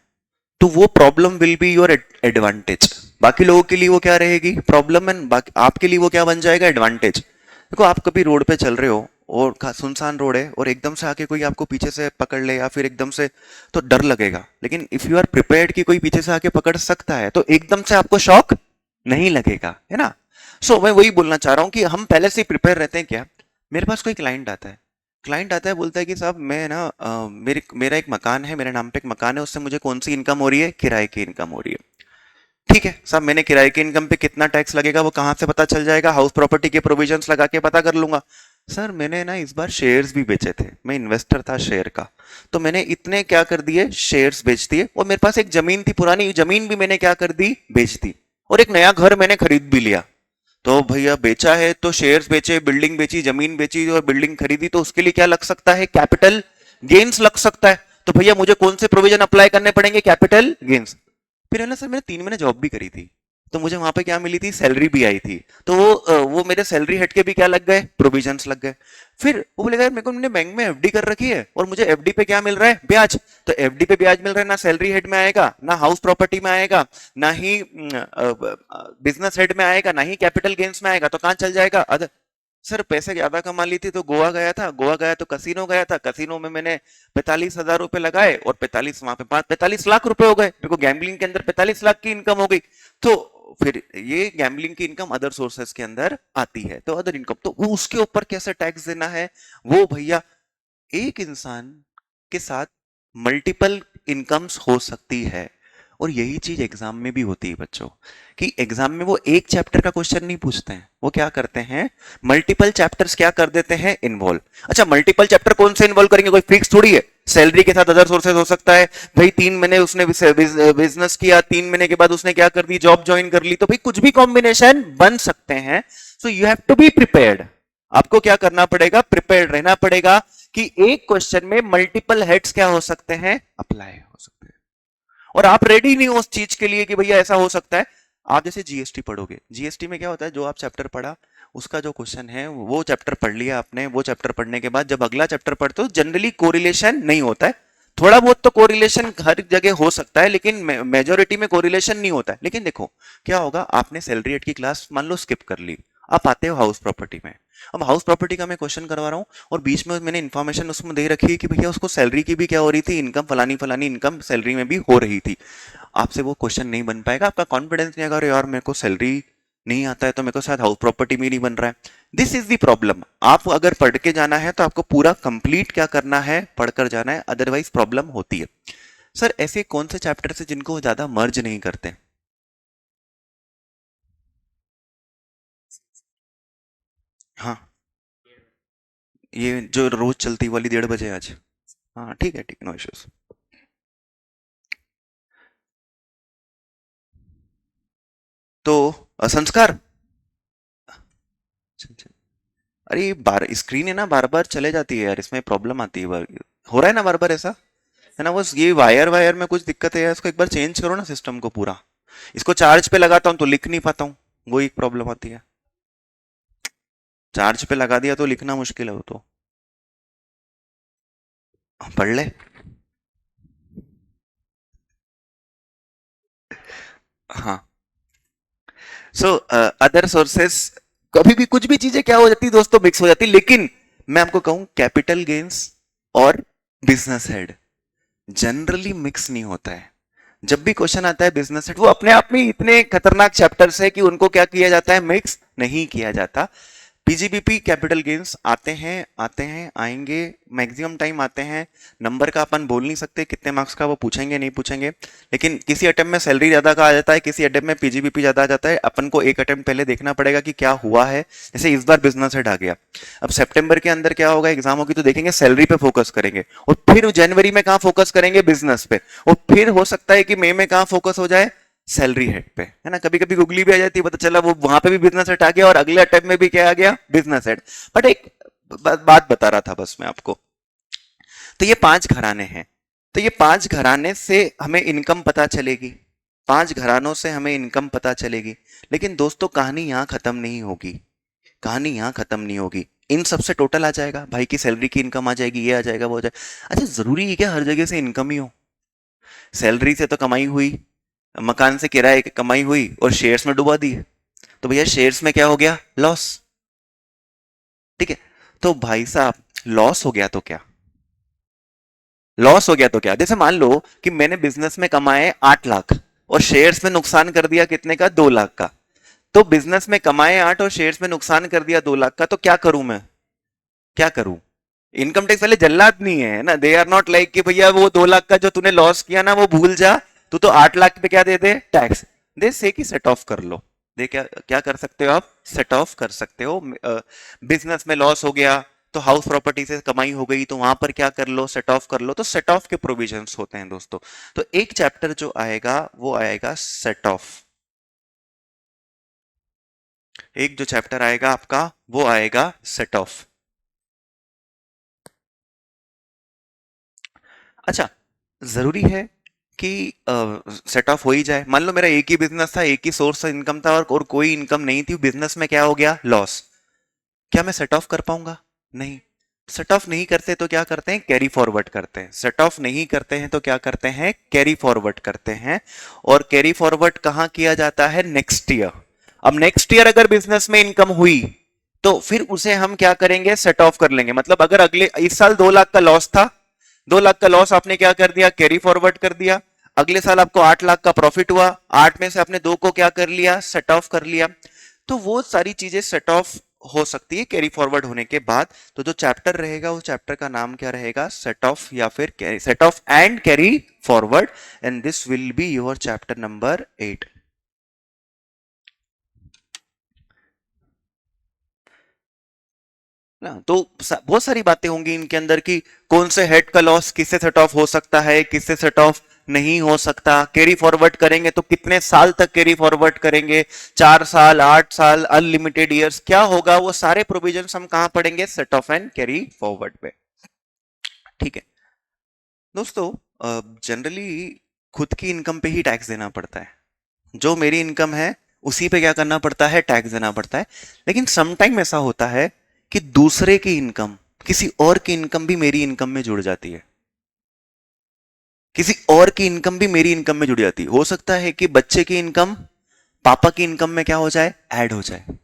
तो वो problem will be your advantage. बाकी लोगों के लिए वो क्या रहेगी, प्रॉब्लम, एंड बाकी आपके लिए वो क्या बन जाएगा, एडवांटेज। देखो, आप कभी रोड पे चल रहे हो और सुनसान रोड है और एकदम से आके कोई आपको पीछे से पकड़ ले या फिर एकदम से, तो डर लगेगा। लेकिन इफ यू आर प्रिपेयर्ड कि कोई पीछे से आके पकड़ सकता है तो एकदम से आपको शॉक नहीं लगेगा, है ना। मैं वही बोलना चाह रहा हूं कि हम पहले से प्रिपेयर रहते हैं क्या। मेरे पास कोई क्लाइंट आता है, बोलता है कि साहब मैं ना मेरा एक मकान है, मेरे नाम पे एक मकान है, उससे मुझे कौन सी इनकम हो रही है, किराए की इनकम हो रही है। ठीक है साहब, मैंने किराए की इनकम पे कितना टैक्स लगेगा वो कहां से पता चल जाएगा, हाउस प्रॉपर्टी के प्रोविजंस लगा के पता कर लूंगा। सर मैंने ना इस बार शेयर्स भी बेचे थे, मैं इन्वेस्टर था शेयर का, तो मैंने इतने क्या कर दिए, शेयर्स बेच दिए, और मेरे पास एक जमीन थी, पुरानी जमीन भी मैंने क्या कर दी, बेच दी, और एक नया घर मैंने खरीद भी लिया। तो भैया बेचा है तो शेयर्स बेचे, बिल्डिंग बेची, जमीन बेची और बिल्डिंग खरीदी, तो उसके लिए क्या लग सकता है, कैपिटल गेन्स लग सकता है। तो भैया मुझे कौन से प्रोविजन अप्लाई करने पड़ेंगे, कैपिटल गेन्स। फिर है ना सर, मैंने 3 महीने जॉब भी करी थी, तो मुझे वहां पे क्या मिली थी, सैलरी भी आई थी, तो वो मेरे सैलरी हट के भी क्या लग गए, प्रोविजंस लग गए। फिर वो बोलेगा यार मेरे को, मैंने बैंक में एफडी कर रखी है और मुझे एफडी पे क्या मिल रहा है, ब्याज। तो एफडी पे ब्याज मिल रहा है, ना सैलरी हेड में आएगा, ना हाउस प्रॉपर्टी में आएगा, ना ही बिजनेस हेड में आएगा, ना ही कैपिटल गेन्स में आएगा, तो कहां चल जाएगा, अदर। सर पैसे ज्यादा कमा ली थी तो गोवा गया था, गोवा गया तो कसिनो गया था, कसिनो में मैंने 45,000 रुपए लगाए और 45 वहां पे 45 लाख रुपए हो गए, मेरे को गैम्बलिंग के अंदर 45 लाख की इनकम हो गई। तो फिर ये गैम्बलिंग की इनकम अदर सोर्सेस के अंदर आती है, तो अदर इनकम, तो वो उसके ऊपर कैसे टैक्स देना है, वो भैया, एक इंसान के साथ मल्टीपल इनकम्स हो सकती है। और यही चीज एग्जाम में भी होती है बच्चों, कि एग्जाम में वो एक चैप्टर का क्वेश्चन नहीं पूछते हैं, वो क्या करते हैं, मल्टीपल चैप्टर्स क्या कर देते हैं, इन्वॉल्व। अच्छा, मल्टीपल चैप्टर कौन से इन्वॉल्व करेंगे, कोई फिक्स थोड़ी है, सैलरी के साथ अदर सोर्सेज हो सकता है। भाई 3 महीने उसने बिजनेस किया, 3 महीने के बाद उसने क्या कर दी, जॉब ज्वाइन कर ली, तो भाई कुछ भी कॉम्बिनेशन बन सकते हैं। So you have to be prepared, आपको क्या करना पड़ेगा, प्रिपेयर्ड रहना पड़ेगा कि एक क्वेश्चन में मल्टीपल हेड्स क्या हो सकते हैं, अप्लाई हो सकते हैं। और आप रेडी नहीं हो उस चीज के लिए कि भैया ऐसा हो सकता है। आप जैसे जीएसटी पढ़ोगे, जीएसटी में क्या होता है, जो आप चैप्टर पढ़ा उसका जो क्वेश्चन है वो चैप्टर पढ़ लिया आपने, वो चैप्टर पढ़ने के बाद जब अगला चैप्टर पढ़ते हो जनरली कोरिलेशन नहीं होता है, थोड़ा बहुत तो कोरिलेशन हर जगह हो सकता है, लेकिन मेजोरिटी में कोरिलेशन नहीं होता है। लेकिन देखो क्या होगा, आपने सैलरी रेट की क्लास मान लो स्किप कर ली, आप आते हो हाउस प्रॉपर्टी में। अब हाउस प्रॉपर्टी का मैं क्वेश्चन करवा रहा हूँ और बीच में मैंने इन्फॉर्मेशन उसमें दे रखी है कि भैया उसको सैलरी की भी क्या हो रही थी, इनकम फलानी फलानी इनकम सैलरी में भी हो रही थी। आपसे वो क्वेश्चन नहीं बन पाएगा, आपका कॉन्फिडेंस नहीं, अगर यार मेरे को सैलरी नहीं आता है तो मेरे को शायद हाउस प्रॉपर्टी में नहीं बन रहा है। This is the problem. आप अगर पढ़ के जाना है तो आपको पूरा कंप्लीट क्या करना है, पढ़कर जाना है, अदरवाइज प्रॉब्लम होती है। सर ऐसे कौन से चैप्टर से जिनको ज्यादा मर्ज नहीं करते, हाँ, ये जो रोज चलती वाली 1:30 आज, हाँ ठीक है, ठीक है, नो इश्यूज। तो संस्कार, अरे ये बार स्क्रीन है ना, बार बार चले जाती है यार, इसमें प्रॉब्लम आती है, हो रहा है ना बार बार ऐसा, है ना। बस ये वायर वायर में कुछ दिक्कत है यार, इसको एक बार चेंज करो ना सिस्टम को पूरा। इसको चार्ज पे लगाता हूँ तो लिख नहीं पाता हूँ, वो एक प्रॉब्लम आती है। चार्ज पे लगा दिया तो लिखना मुश्किल है वो तो। पढ़ ले। हाँ। सो अदर सोर्सेस, कभी भी कुछ भी चीजें क्या हो जाती है दोस्तों, मिक्स हो जाती है। लेकिन मैं आपको कहूं कैपिटल गेन्स और बिजनेस हेड जनरली मिक्स नहीं होता है। जब भी क्वेश्चन आता है बिजनेस हेड, वो अपने आप में इतने खतरनाक चैप्टर्स है कि उनको क्या किया जाता है, मिक्स नहीं किया जाता। पीजीबीपी कैपिटल गेन्स आते हैं आएंगे, मैक्सिमम टाइम आते हैं। नंबर का अपन बोल नहीं सकते कितने मार्क्स का वो पूछेंगे नहीं पूछेंगे, लेकिन किसी अटेम्प्ट में सैलरी ज्यादा का आ जाता है, किसी अटेम्प्ट में पीजीबीपी ज्यादा आ जाता है। अपन को एक अटेम्प्ट पहले देखना पड़ेगा कि क्या हुआ है। जैसे इस बार बिजनेस हेड आ गया, अब सितंबर के अंदर क्या होगा, एग्जाम होगी तो देखेंगे सैलरी पे फोकस करेंगे, और फिर जनवरी में कहाँ फोकस करेंगे, बिजनेस पे, और फिर हो सकता है कि मई में कहाँ फोकस हो जाए, सैलरी हेड पे, है ना। कभी कभी गुगली भी आ जाती है, पता चला वो वहां पे भी बिजनेस हेड आ गया और अगले अटेम्प्ट में भी क्या आ गया, बिजनेस हेड। बट एक बात बता रहा था बस मैं आपको। तो ये 5 घराने हैं, तो ये 5 घराने से हमें इनकम पता चलेगी, 5 घरानों से हमें इनकम पता चलेगी। लेकिन दोस्तों कहानी यहां खत्म नहीं होगी, कहानी यहां खत्म नहीं होगी। इन सबसे टोटल आ जाएगा भाई की सैलरी की इनकम आ जाएगी, ये आ जाएगा वो आ जाएगा। अच्छा जरूरी है क्या हर जगह से इनकम ही हो? सैलरी से तो कमाई हुई, मकान से किराए की कमाई हुई और शेयर्स में डुबा दी है, तो भैया शेयर्स में क्या हो गया, लॉस। ठीक है, तो भाई साहब लॉस हो गया तो क्या, लॉस हो गया तो क्या, जैसे मान लो कि मैंने बिजनेस में कमाए 8 लाख और शेयर्स में नुकसान कर दिया कितने का, 2 लाख का। तो बिजनेस में कमाए 8 और शेयर्स में नुकसान कर दिया 2 लाख का, तो क्या करूं मैं, क्या करूं? इनकम टैक्स वाले जल्लाद नहीं है ना, दे आर नॉट लाइक कि भैया वो 2 लाख का जो तूने लॉस किया ना वो भूल जा, तू तो 8 लाख पे क्या दे दे, टैक्स दे, से कि सेट ऑफ कर लो। दे क्या क्या कर सकते हो आप, सेट ऑफ कर सकते हो। बिजनेस में लॉस हो गया तो हाउस प्रॉपर्टी से कमाई हो गई तो वहां पर क्या कर लो, सेट ऑफ कर लो। तो सेट ऑफ के प्रोविजंस होते हैं दोस्तों। तो एक चैप्टर जो आएगा वो आएगा सेट ऑफ, एक जो चैप्टर आएगा आपका वो आएगा सेट ऑफ। अच्छा, जरूरी है कि सेट ऑफ हो ही जाए। मान लो मेरा एक ही बिजनेस था, एक ही सोर्स इनकम था और कोई इनकम नहीं थी, बिजनेस में क्या हो गया, लॉस, क्या मैं सेट ऑफ कर पाऊंगा? नहीं। सेट ऑफ नहीं करते तो क्या करते हैं, कैरी फॉरवर्ड करते हैं। सेट ऑफ नहीं करते हैं तो क्या करते हैं, कैरी फॉरवर्ड करते हैं। और कैरी फॉरवर्ड कहां किया जाता है, नेक्स्ट ईयर। अब नेक्स्ट ईयर अगर बिजनेस में इनकम हुई तो फिर उसे हम क्या करेंगे, सेट ऑफ कर लेंगे। मतलब अगर अगले इस साल 2 लाख का लॉस था, 2 लाख का लॉस आपने क्या कर दिया, कैरी फॉरवर्ड कर दिया। अगले साल आपको 8 लाख का प्रॉफिट हुआ, 8 में से आपने 2 को क्या कर लिया, सेट ऑफ कर लिया। तो वो सारी चीजें सेट ऑफ हो सकती है कैरी फॉरवर्ड होने के बाद। तो जो चैप्टर रहेगा उस चैप्टर का नाम क्या रहेगा, सेट ऑफ या फिर set of and carry forward. And this will be your chapter number 8। ना तो बहुत सारी बातें होंगी इनके अंदर कि कौन से हेड का लॉस किससे सेट ऑफ हो सकता है, किससे सेट ऑफ नहीं हो सकता, कैरी फॉरवर्ड करेंगे तो कितने साल तक कैरी फॉरवर्ड करेंगे, 4 साल, 8 साल, अनलिमिटेड ईयर्स, क्या होगा, वो सारे प्रोविजंस हम कहां पढ़ेंगे, set of and carry forward पे। ठीक है दोस्तों, जनरली खुद की इनकम पे ही टैक्स देना पड़ता है। जो मेरी इनकम है उसी पे क्या करना पड़ता है, टैक्स देना पड़ता है। लेकिन समटाइम ऐसा होता है कि दूसरे की इनकम, किसी और की इनकम भी मेरी इनकम में जुड़ जाती है, किसी और की इनकम भी मेरी इनकम में जुड़ जाती है। हो सकता है कि बच्चे की इनकम पापा की इनकम में क्या हो जाए, ऐड हो जाए।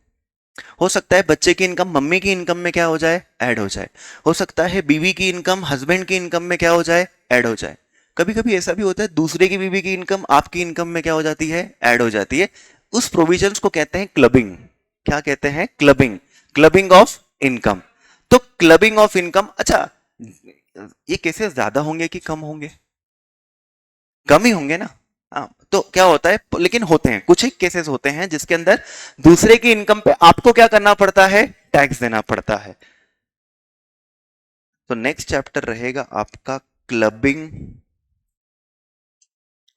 हो सकता है बच्चे की इनकम मम्मी की इनकम में क्या हो जाए, ऐड हो जाए। हो सकता है बीवी की इनकम हस्बैंड की इनकम में क्या हो जाए, ऐड हो जाए। कभी कभी ऐसा भी होता है दूसरे की बीवी की इनकम आपकी इनकम में क्या हो जाती है, ऐड हो जाती है। उस प्रोविजंस को कहते हैं क्लबिंग। क्या कहते हैं, क्लबिंग, क्लबिंग ऑफ इनकम। तो क्लबिंग ऑफ इनकम, अच्छा ये केसेस ज्यादा होंगे कि कम होंगे, कम ही होंगे ना। हाँ, तो क्या होता है, लेकिन होते हैं कुछ ही केसेस होते हैं जिसके अंदर दूसरे की इनकम पे आपको क्या करना पड़ता है, टैक्स देना पड़ता है। तो नेक्स्ट चैप्टर रहेगा आपका क्लबिंग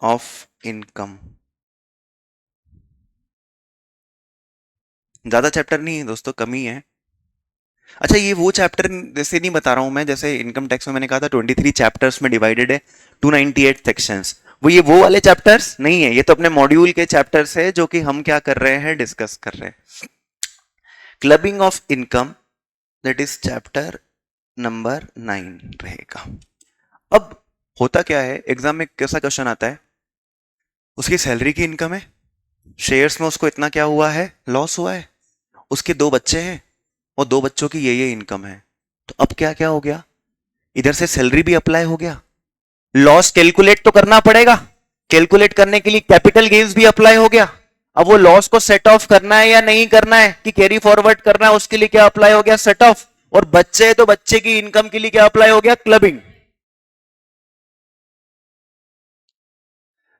ऑफ इनकम। ज्यादा चैप्टर नहीं है दोस्तों, कम ही है। अच्छा, ये वो चैप्टर जैसे नहीं बता रहा हूं मैं, जैसे इनकम टैक्स में मैंने कहा था 23 चैप्टर्स में डिवाइडेड है, 298 सेक्शंस, वो वाले चैप्टर्स नहीं है, ये तो अपने मॉड्यूल के चैप्टर्स है जो कि हम क्या कर रहे हैं, डिस्कस कर रहे हैं। Clubbing of income, that is chapter number 9 रहेगा। अब होता क्या है, एग्जाम में कैसा क्वेश्चन आता है, उसकी सैलरी की इनकम है, शेयर्स में उसको इतना क्या हुआ है, लॉस हुआ है, उसके 2 बच्चे हैं और 2 बच्चों की ये इनकम है। तो अब क्या क्या हो गया, इधर से सैलरी भी अप्लाई हो गया, लॉस कैलकुलेट तो करना पड़ेगा, कैलकुलेट करने के लिए कैपिटल गेन्स भी अप्लाई हो गया। अब वो लॉस को सेट ऑफ करना है या नहीं करना है, कि कैरी फॉरवर्ड करना है, उसके लिए क्या अप्लाई हो गया, सेट ऑफ। और बच्चे है तो बच्चे की इनकम के लिए क्या अप्लाई हो गया, क्लबिंग।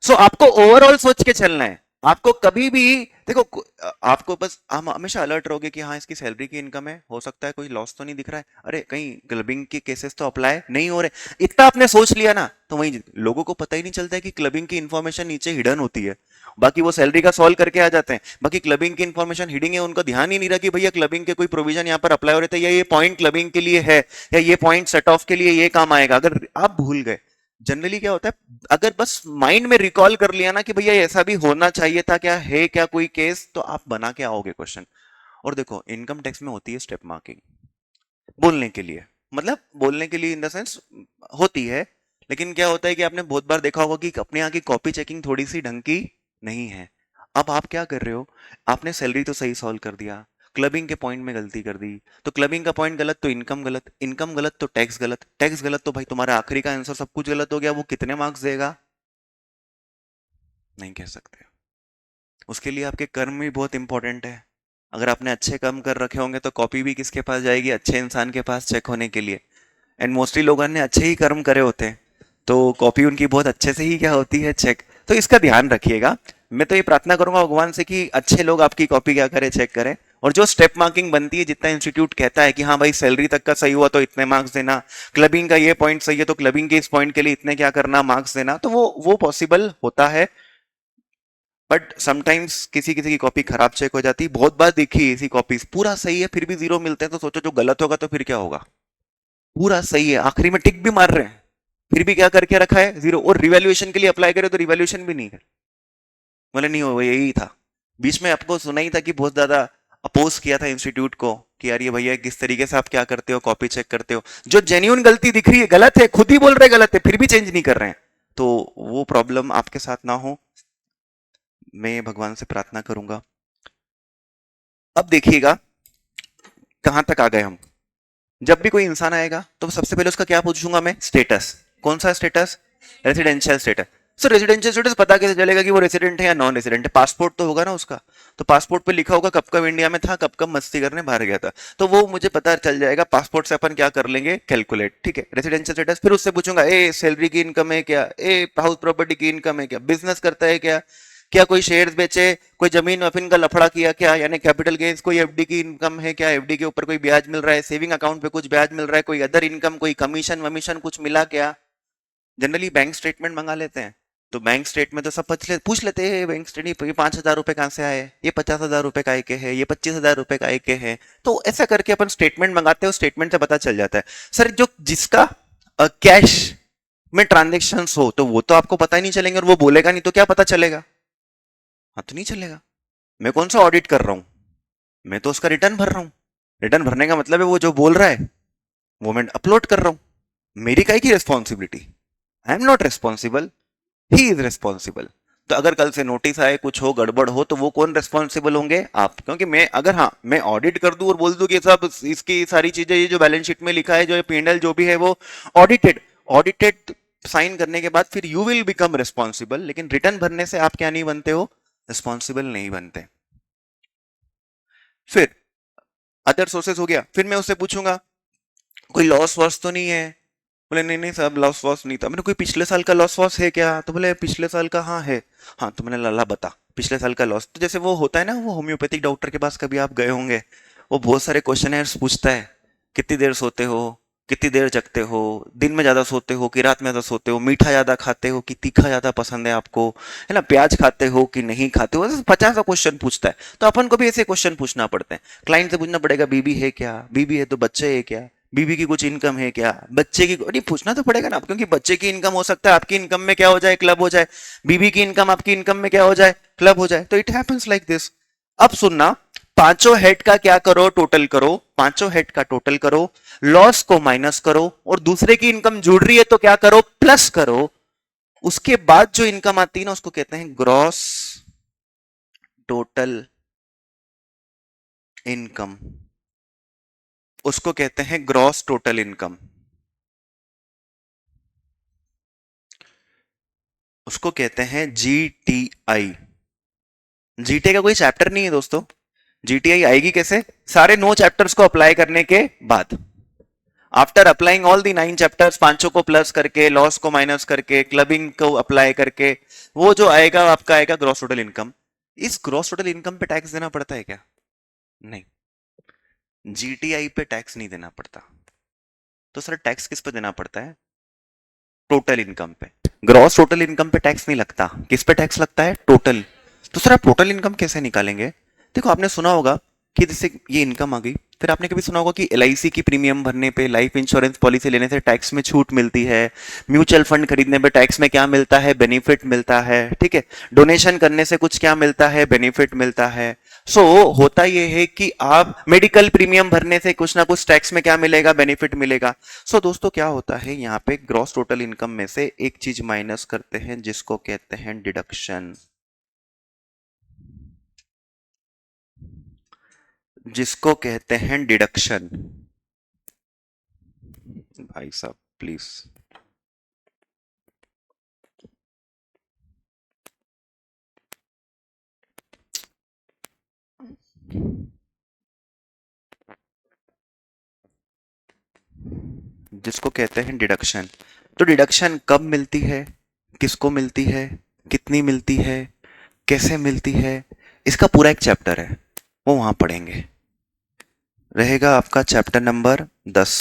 सो आपको ओवरऑल सोच के चलना है, आपको कभी भी देखो आपको बस हम हमेशा अलर्ट रहोगे कि हाँ इसकी सैलरी की इनकम है, हो सकता है कोई लॉस तो नहीं दिख रहा है, अरे कहीं क्लबिंग के केसेस तो अप्लाई नहीं हो रहे, इतना आपने सोच लिया ना तो वही, लोगों को पता ही नहीं चलता है कि क्लबिंग की इंफॉर्मेशन नीचे हिडन होती है, बाकी वो सैलरी का सॉल्व करके आ जाते हैं, बाकी क्लबिंग की इंफॉर्मेशन हिडिंग है, उनको ध्यान ही नहीं रहा कि भैया क्लबिंग के कोई प्रोविजन यहाँ पर अप्लाई हो रहे थे, या ये पॉइंट क्लबिंग के लिए है, या ये पॉइंट सेट ऑफ के लिए ये काम आएगा, अगर आप भूल गए। जनरली क्या होता है, अगर बस माइंड में रिकॉल कर लिया ना कि भैया ऐसा भी होना चाहिए था, क्या है क्या कोई केस, तो आप बना के आओगे क्वेश्चन। और देखो इनकम टैक्स में होती है स्टेप मार्किंग, बोलने के लिए, मतलब बोलने के लिए इन द सेंस होती है, लेकिन क्या होता है कि आपने बहुत बार देखा होगा कि अपने यहाँ की कॉपी चेकिंग थोड़ी सी ढंग की नहीं है। अब आप क्या कर रहे हो, आपने सैलरी तो सही सॉल्व कर दिया, क्लबिंग के पॉइंट में गलती कर दी, तो क्लबिंग का पॉइंट गलत तो इनकम गलत, इनकम गलत तो टैक्स गलत, टैक्स गलत तो भाई तुम्हारा आखिरी का आंसर सब कुछ गलत हो गया, वो कितने मार्क्स देगा, नहीं कह सकते। उसके लिए आपके कर्म भी बहुत इंपॉर्टेंट है, अगर आपने अच्छे कर्म कर रखे होंगे तो कॉपी भी किसके पास जाएगी, अच्छे इंसान के पास चेक होने के लिए। एंड मोस्टली लोगों ने अच्छे ही कर्म करे होते हैं, तो कॉपी उनकी बहुत अच्छे से ही क्या होती है, चेक। तो इसका ध्यान रखिएगा, मैं तो ये प्रार्थना करूंगा भगवान से कि अच्छे लोग आपकी कॉपी क्या करें, चेक करें। और जो स्टेप मार्किंग बनती है, जितना इंस्टीट्यूट कहता है कि हाँ भाई सैलरी तक का सही हुआ तो इतने मार्क्स देना, क्लबिंग का ये पॉइंट सही है तो क्लबिंग के इस पॉइंट के लिए इतने क्या करना, मार्क्स देना, तो वो पॉसिबल होता है। बट समटाइम्स किसी किसी की कॉपी खराब चेक हो जाती है, बहुत बार देखी है ऐसी कॉपीज, पूरा सही है फिर भी 0 मिलते हैं, तो सोचो जो गलत होगा तो फिर क्या होगा, पूरा सही है आखिरी में टिक भी मार रहे हैं, फिर भी क्या करके रखा है, 0। और रिवैल्यूएशन के लिए अप्लाई करे तो रिवैल्यूएशन भी नहीं है, बोले नहीं हो, यही था। बीच में आपको सुना ही था कि बहुत ज्यादा अपोज किया था इंस्टीट्यूट को कि यार ये भैया किस तरीके से आप क्या करते हो, कॉपी चेक करते हो, जो जेन्युइन गलती दिख रही है गलत है, खुद ही बोल रहे गलत है, फिर भी चेंज नहीं कर रहे हैं, तो वो प्रॉब्लम आपके साथ ना हो, मैं भगवान से प्रार्थना करूंगा। अब देखिएगा कहां तक आ गए हम। जब भी कोई इंसान आएगा तो सबसे पहले उसका क्या पूछूंगा मैं, स्टेटस, कौन सा status, residential status. Sir residential status पता कैसे चलेगा कि वो रेसिडेंट है या नॉन रेसिडेंट है, पासपोर्ट तो होगा ना उसका, तो पासपोर्ट पे लिखा होगा कब कब इंडिया में था, कब कब मस्ती करने बाहर गया था, तो वो मुझे पता चल जाएगा, पासपोर्ट से अपन क्या कर लेंगे, कैलकुलेट, ठीक है। रेसिडेंशियल स्टेटस, फिर उससे पूछूंगा ए सैलरी की इनकम है क्या, ए हाउस प्रॉपर्टी की इनकम है क्या, बिजनेस करता है क्या, क्या कोई शेयर्स बेचे, कोई जमीन वफीन का लफड़ा किया क्या, यानी कैपिटल गेन्स, कोई एफडी की इनकम है क्या, एफडी के ऊपर कोई ब्याज मिल रहा है, सेविंग अकाउंट पे कुछ ब्याज मिल रहा है, कोई अदर इनकम, कोई कमीशन वमीशन कुछ मिला क्या। जनरली बैंक स्टेटमेंट मंगा लेते हैं, तो बैंक स्टेटमेंट तो सब पूछ लेते हैं, बैंक स्टेटमेंट ये 5,000 रुपए कहाँ से आए, ये 50,000 रुपए का एक है, ये 25,000 रुपए का एक है, तो ऐसा करके अपन स्टेटमेंट मंगाते हैं, स्टेटमेंट से पता चल जाता है। सर जो जिसका कैश में ट्रांजेक्शन हो तो वो तो आपको पता ही नहीं चलेंगे, और वो बोलेगा नहीं तो क्या पता चलेगा, हाँ तो नहीं चलेगा। मैं कौन सा ऑडिट कर रहा हूं, मैं तो उसका रिटर्न भर रहा हूं, रिटर्न भरने का मतलब है वो जो बोल रहा है वो मैं अपलोड कर रहा हूं, मेरी काहे की responsibility, I am not responsible, he is responsible. तो अगर कल से नोटिस आए, कुछ हो गड़बड़ हो, तो वो कौन रिस्पॉन्सिबल होंगे, आप, क्योंकि मैं अगर हाँ मैं ऑडिट कर दूं और बोल दूं कि सब इसकी सारी चीजें, ये जो बैलेंस शीट में लिखा है, जो पीएनएल जो भी है वो ऑडिटेड, ऑडिटेड साइन करने के बाद फिर यू विल बिकम रिस्पॉन्सिबल, लेकिन रिटर्न भरने से आप क्या नहीं बनते हो, रिस्पॉन्सिबल नहीं बनते। फिर अदर सोर्सेस हो गया, फिर मैं उससे पूछूंगा कोई लॉस वॉस तो नहीं है, बोले नहीं नहीं साहब लॉस वॉस नहीं था, मैंने कोई पिछले साल का लॉस वॉस है क्या, तो बोले पिछले साल का हाँ है, हाँ तो मैंने लाला बता पिछले साल का लॉस, तो जैसे वो होता है ना, वो होम्योपैथिक डॉक्टर के पास कभी आप गए होंगे, वो बहुत सारे क्वेश्चन पूछता है, कितनी देर सोते हो, कितनी देर जगते हो, दिन में ज्यादा सोते हो कि रात में ज्यादा सोते हो, मीठा ज्यादा खाते हो कि तीखा ज्यादा पसंद है आपको, है ना, प्याज खाते हो कि नहीं खाते हो, ऐसे 50 क्वेश्चन पूछता है। तो अपन को भी ऐसे क्वेश्चन पूछना पड़ते हैं। क्लाइंट से पूछना पड़ेगा बीबी है क्या, बीबी है तो बच्चे है क्या, बीबी की कुछ इनकम है क्या, बच्चे की नहीं, पूछना तो पड़ेगा ना, क्योंकि बच्चे की इनकम हो सकता है आपकी इनकम में क्या हो जाए, क्लब हो जाए, बीबी की इनकम आपकी इनकम में क्या हो जाए, क्लब हो जाए। तो इट हैपेंस लाइक दिस। अब सुनना, पांचों हेड का क्या करो, टोटल करो, पांचों हेड का टोटल करो, लॉस को माइनस करो, और दूसरे की इनकम जुड़ रही है तो क्या करो, प्लस करो। उसके बाद जो इनकम आती है ना उसको कहते हैं ग्रॉस टोटल इनकम, उसको कहते हैं ग्रॉस टोटल इनकम, उसको कहते हैं जीटीआई। जीटीआई का कोई चैप्टर नहीं है दोस्तों। जीटीआई आएगी कैसे, सारे 9 चैप्टर्स को अप्लाई करने के बाद, after applying all the 9 chapters, पांचों को प्लस करके, लॉस को माइनस करके, क्लबिंग को अप्लाई करके, वो जो आएगा आपका आएगा ग्रॉस टोटल इनकम। इस ग्रॉस टोटल इनकम पे टैक्स देना पड़ता है क्या? नहीं, जीटीआई पे टैक्स नहीं देना पड़ता। तो सर टैक्स किस पे देना पड़ता है? टोटल इनकम पे। ग्रॉस टोटल इनकम पे टैक्स नहीं लगता, किस पे टैक्स लगता है? टोटल। तो सर आप टोटल इनकम कैसे निकालेंगे? देखो आपने सुना होगा कि जैसे ये इनकम आ गई, फिर आपने कभी सुना होगा कि एलआईसी की प्रीमियम भरने पे, लाइफ इंश्योरेंस पॉलिसी लेने से टैक्स में छूट मिलती है, म्यूचुअल फंड खरीदने पे टैक्स में क्या मिलता है, बेनिफिट मिलता है, ठीक है, डोनेशन करने से कुछ क्या मिलता है, बेनिफिट मिलता है। सो होता यह है कि आप मेडिकल प्रीमियम भरने से कुछ ना कुछ टैक्स में क्या मिलेगा, बेनिफिट मिलेगा। दोस्तों क्या होता है यहाँ पे, ग्रॉस टोटल इनकम में से एक चीज माइनस करते हैं जिसको कहते हैं डिडक्शन, जिसको कहते हैं डिडक्शन। भाई साहब प्लीज, जिसको कहते हैं डिडक्शन। तो डिडक्शन कब मिलती है, किसको मिलती है, कितनी मिलती है, कैसे मिलती है, इसका पूरा एक चैप्टर है, वो वहां पढ़ेंगे। रहेगा आपका chapter number 10,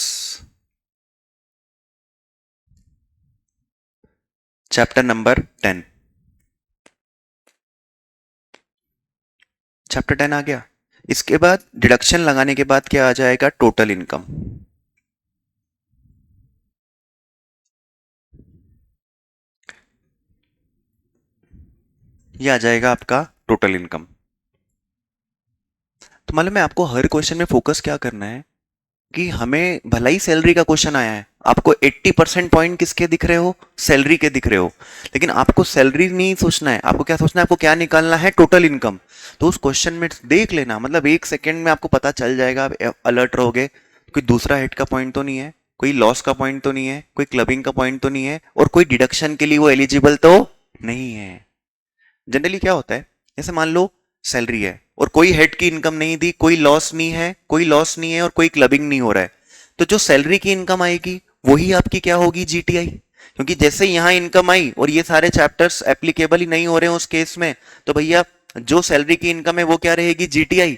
chapter number 10, chapter 10 आ गया। इसके बाद डिडक्शन लगाने के बाद क्या आ जाएगा, टोटल इनकम। ये आ जाएगा आपका टोटल इनकम। तो मालूम है आपको हर क्वेश्चन में फोकस क्या करना है, कि हमें भला ही सैलरी का क्वेश्चन आया है, आपको 80% पॉइंट किसके दिख रहे हो, सैलरी के दिख रहे हो, लेकिन आपको सैलरी नहीं सोचना है, आपको क्या सोचना है, आपको क्या निकालना है, टोटल इनकम। तो उस क्वेश्चन में देख लेना, मतलब 1 सेकेंड में आपको पता चल जाएगा, आप अलर्ट रहोगे। कोई दूसरा हेड का पॉइंट तो नहीं है, कोई लॉस का पॉइंट तो नहीं है, कोई क्लबिंग का पॉइंट तो नहीं है, और कोई डिडक्शन के लिए वो एलिजिबल तो नहीं है। जनरली क्या होता है, जैसे मान लो सैलरी है और कोई हेड की इनकम नहीं दी, कोई लॉस नहीं है, कोई लॉस नहीं है और कोई क्लबिंग नहीं हो रहा है, तो जो सैलरी की इनकम आएगी वही आपकी क्या होगी, जीटीआई। क्योंकि जैसे यहां इनकम आई और ये सारे चैप्टर्स एप्लीकेबल ही नहीं हो रहे हैं उस केस में, तो भैया जो सैलरी की इनकम है वो क्या रहेगी, जीटीआई।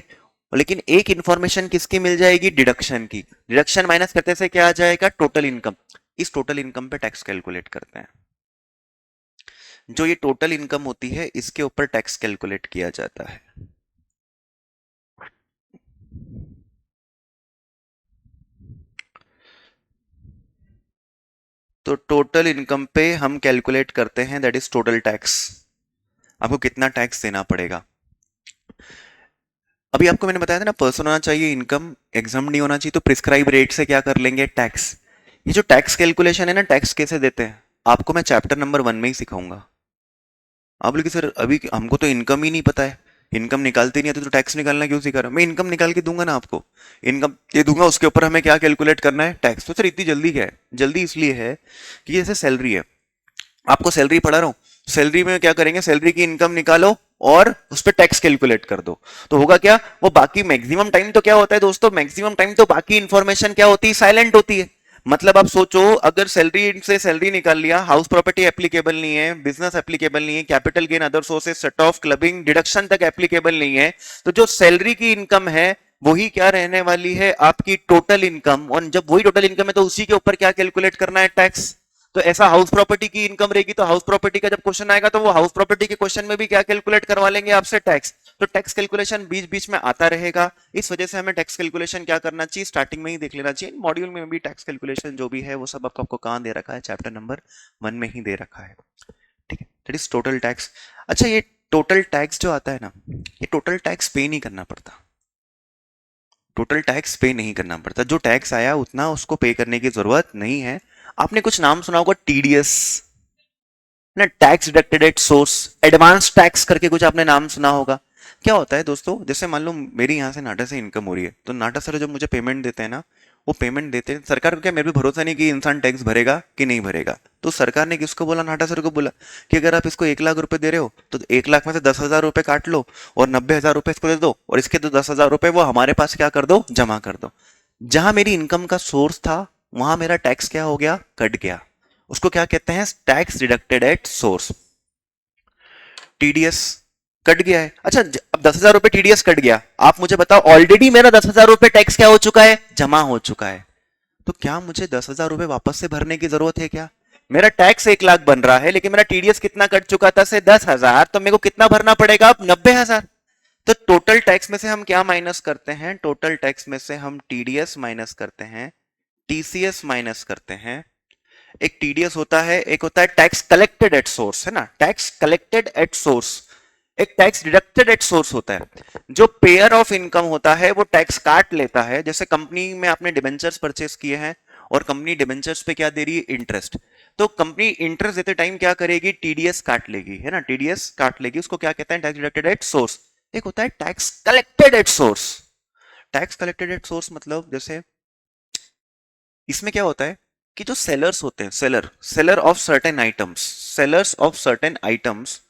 लेकिन एक इंफॉर्मेशन किसकी मिल जाएगी, डिडक्शन की। डिडक्शन माइनस करते से क्या आ जाएगा, टोटल इनकम। इस टोटल इनकम पे टैक्स कैलकुलेट करते हैं। जो ये टोटल इनकम होती है इसके ऊपर टैक्स कैलकुलेट किया जाता है। तो टोटल इनकम पे हम कैलकुलेट करते हैं, दैट इज टोटल टैक्स। आपको कितना टैक्स देना पड़ेगा। अभी आपको मैंने बताया था ना, पर्सन होना चाहिए, इनकम एग्जाम नहीं होना चाहिए, तो प्रिस्क्राइब रेट से क्या कर लेंगे, टैक्स। ये जो टैक्स कैलकुलेशन है ना, टैक्स कैसे देते हैं, आपको मैं चैप्टर नंबर 1 में ही सिखाऊंगा। आप बोले सर अभी हमको तो इनकम ही नहीं पता है, इनकम निकालते नहीं आते, तो टैक्स निकालना क्यों सिखा रहा हूं? मैं इनकम निकाल के दूंगा ना आपको, इनकम दे दूंगा, उसके ऊपर हमें क्या कैलकुलेट करना है, टैक्स। तो सर इतनी जल्दी क्या है, जल्दी इसलिए है कि जैसे सैलरी है, आपको सैलरी पढ़ा रहा हूं, सैलरी में क्या करेंगे, सैलरी की इनकम निकालो और उस पर टैक्स कैलकुलेट कर दो। तो होगा क्या, वो बाकी मैक्सिमम टाइम तो क्या होता है दोस्तों, मैक्सिमम टाइम तो बाकी इंफॉर्मेशन क्या होती है, साइलेंट होती है। मतलब आप सोचो, अगर सैलरी से सैलरी निकाल लिया, हाउस प्रॉपर्टी एप्लीकेबल नहीं है, बिजनेस एप्लीकेबल नहीं है, capital gain, other sources, set of, clubbing, deduction तक एप्लीकेबल नहीं है, तो जो सैलरी की इनकम है वही क्या रहने वाली है, आपकी टोटल इनकम। और जब वही टोटल इनकम है तो उसी के ऊपर क्या कैलकुलेट करना है, टैक्स। तो ऐसा हाउस प्रॉपर्टी की इनकम रहेगी तो हाउस प्रॉपर्टी का जब क्वेश्चन आएगा तो वो हाउस प्रॉपर्टी के क्वेश्चन में भी क्या कैलकुलेट करवा लेंगे आपसे, टैक्स। तो टैक्स कैलकुलेशन बीच बीच में आता रहेगा। इस वजह से हमें टैक्स कैलकुलेशन क्या करना चाहिए, स्टार्टिंग में ही देख लेना चाहिए। मॉड्यूल में भी टैक्स कैलकुलेशन जो भी है वो सब आपको कहां दे रखा है, चैप्टर नंबर 1 में ही दे रखा है। ठीक है, दैट इज टोटल टैक्स। अच्छा, ये टोटल टैक्स जो आता है ना, ये टोटल टैक्स पे नहीं करना पड़ता। टोटल टैक्स पे नहीं करना पड़ता, जो टैक्स आया उतना उसको पे करने की जरूरत नहीं है। आपने कुछ नाम सुना होगा, टीडीएस ना, tax deducted at source, advance tax करके कुछ आपने नाम सुना होगा। क्या होता है दोस्तों, जैसे मान लो मेरी यहाँ से नाटा से इनकम हो रही है, तो नाटा सर जब मुझे पेमेंट देते हैं ना, वो पेमेंट देते हैं सरकार को, क्या मेरे भी भरोसा नहीं कि इंसान टैक्स भरेगा कि नहीं भरेगा। तो सरकार ने किसको बोला, नाटा सर को बोला कि अगर आप इसको 1 लाख रुपए दे रहे हो तो 1 लाख में से 10,000 रुपए काट लो और 90,000 रुपए इसको दे दो, और इसके तो 10,000 रुपए वो हमारे पास क्या कर दो, जमा कर दो। जहां मेरी इनकम का सोर्स था वहां मेरा टैक्स क्या हो गया, कट गया। उसको क्या कहते हैं, tax deducted at source. TDS cut गया है। अच्छा, अब 10,000 रुपए टीडीएस कट गया, आप मुझे बताओ ऑलरेडी मेरा 10,000 रुपए टैक्स क्या हो चुका है, जमा हो चुका है। तो क्या मुझे 10,000 रुपए वापस से भरने की जरूरत है क्या? मेरा टैक्स 1 लाख बन रहा है लेकिन मेरा टीडीएस कितना कट चुका था, से 10,000, तो मेरे को कितना भरना पड़ेगा अब, 90,000। तो टोटल टैक्स में से हम क्या माइनस करते हैं, टोटल टैक्स में से हम टीडीएस माइनस करते हैं, टीसीएस माइनस करते हैं। एक टीडीएस होता है, एक होता है टैक्स कलेक्टेड एट सोर्स, है ना, टैक्स कलेक्टेड एट सोर्स। एक टैक्स डिडक्टेड एट सोर्स होता है। जो पेयर ऑफ इनकम होता है वो टैक्स काट लेता है। जैसे कंपनी में आपने डिबेंचर्स परचेस किए हैं और कंपनी डिबेंचर्स पे क्या दे रही है, इंटरेस्ट। तो कंपनी इंटरेस्ट देते टाइम क्या करेगी, टीडीएस काट लेगी, है ना, टीडीएस काट लेगी। उसको क्या कहते हैं, टैक्स डिडक्टेड एट सोर्स। एक होता है tax collected at source. Tax collected at source मतलब, जैसे इसमें क्या होता है कि जो सेलर्स होते हैं, seller of certain items, sellers of certain items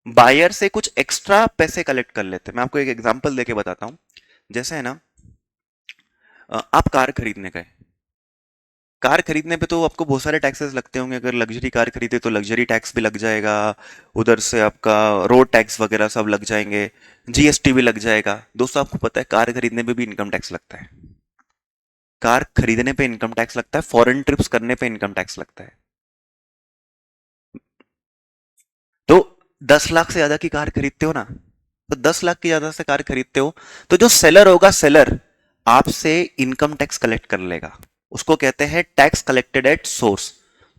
buyer से कुछ एक्स्ट्रा पैसे कलेक्ट कर लेते हैं। मैं आपको एक एग्जांपल देके बताता हूं। जैसे है ना, आप कार खरीदने गए, कार खरीदने पे तो आपको बहुत सारे टैक्सेस लगते होंगे। अगर लग्जरी कार खरीदे तो लग्जरी टैक्स भी लग जाएगा, उधर से आपका रोड टैक्स वगैरह सब लग जाएंगे, जीएसटी भी लग जाएगा। दोस्तों आपको पता है कार खरीदने पे भी इनकम टैक्स लगता है। कार खरीदने पे इनकम टैक्स लगता है, फॉरेन ट्रिप्स करने पे इनकम टैक्स लगता है। तो 10 लाख से ज्यादा की कार खरीदते हो ना, तो 10 लाख की ज्यादा से कार खरीदते हो तो जो सेलर होगा, सेलर आपसे इनकम टैक्स कलेक्ट कर लेगा। उसको कहते हैं टैक्स कलेक्टेड एट सोर्स।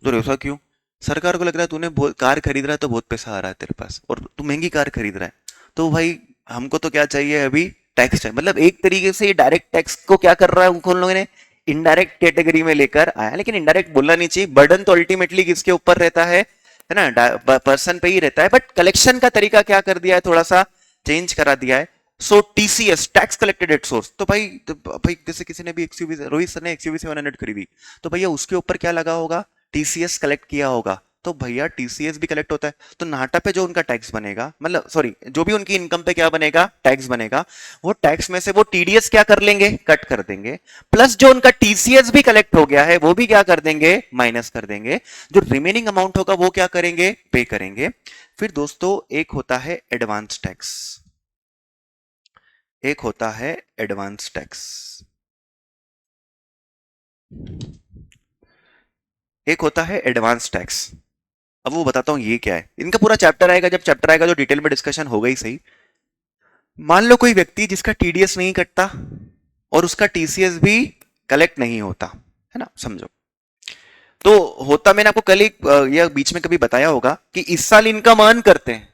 तो ऐसा क्यों, सरकार को लग रहा है तूने कार खरीद रहा है तो बहुत पैसा आ रहा है तेरे पास और तू महंगी कार खरीद रहा है, तो भाई हमको तो क्या चाहिए अभी, टैक्स चाहिए। मतलब एक तरीके से डायरेक्ट टैक्स को क्या कर रहा है, उन लोगों ने इनडायरेक्ट कैटेगरी में लेकर आया। लेकिन इनडायरेक्ट बोलना नहीं चाहिए, बर्डन तो अल्टीमेटली किसके ऊपर रहता है ना, पर्सन पे ही रहता है। बट कलेक्शन का तरीका क्या कर दिया है, थोड़ा सा चेंज करा दिया है। So TCS, tax collected at source. तो भाई जैसे किसी ने भी एक्सयूवी, रोहित सर ने एक्सयूवी 700 खरीदी, तो भैया उसके ऊपर क्या लगा होगा, टीसीएस कलेक्ट किया होगा। तो भैया टीसीएस भी कलेक्ट होता है, तो नाटा पे जो उनका टैक्स बनेगा, मतलब सॉरी, जो भी उनकी इनकम पे क्या बनेगा, टैक्स बनेगा, वो टैक्स में से वो टीडीएस क्या कर लेंगे, कट कर देंगे। प्लस जो उनका टीसीएस भी कलेक्ट हो गया है वो भी क्या कर देंगे, माइनस कर देंगे। जो रिमेनिंग अमाउंट होगा वो क्या करेंगे, पे करेंगे। फिर दोस्तों एक होता है एडवांस टैक्स, एक होता है एडवांस टैक्स, एक होता है एडवांस टैक्स। अब वो बताता हूं ये क्या है, इनका पूरा चैप्टर आएगा, जब चैप्टर आएगा तो डिटेल में डिस्कशन होगा ही सही। मान लो कोई व्यक्ति जिसका टीडीएस नहीं कटता और उसका टीसीएस भी कलेक्ट नहीं होता, है ना, समझो। तो होता, मैंने आपको कल एक या बीच में कभी बताया होगा कि इस साल इनकम अर्न करते हैं।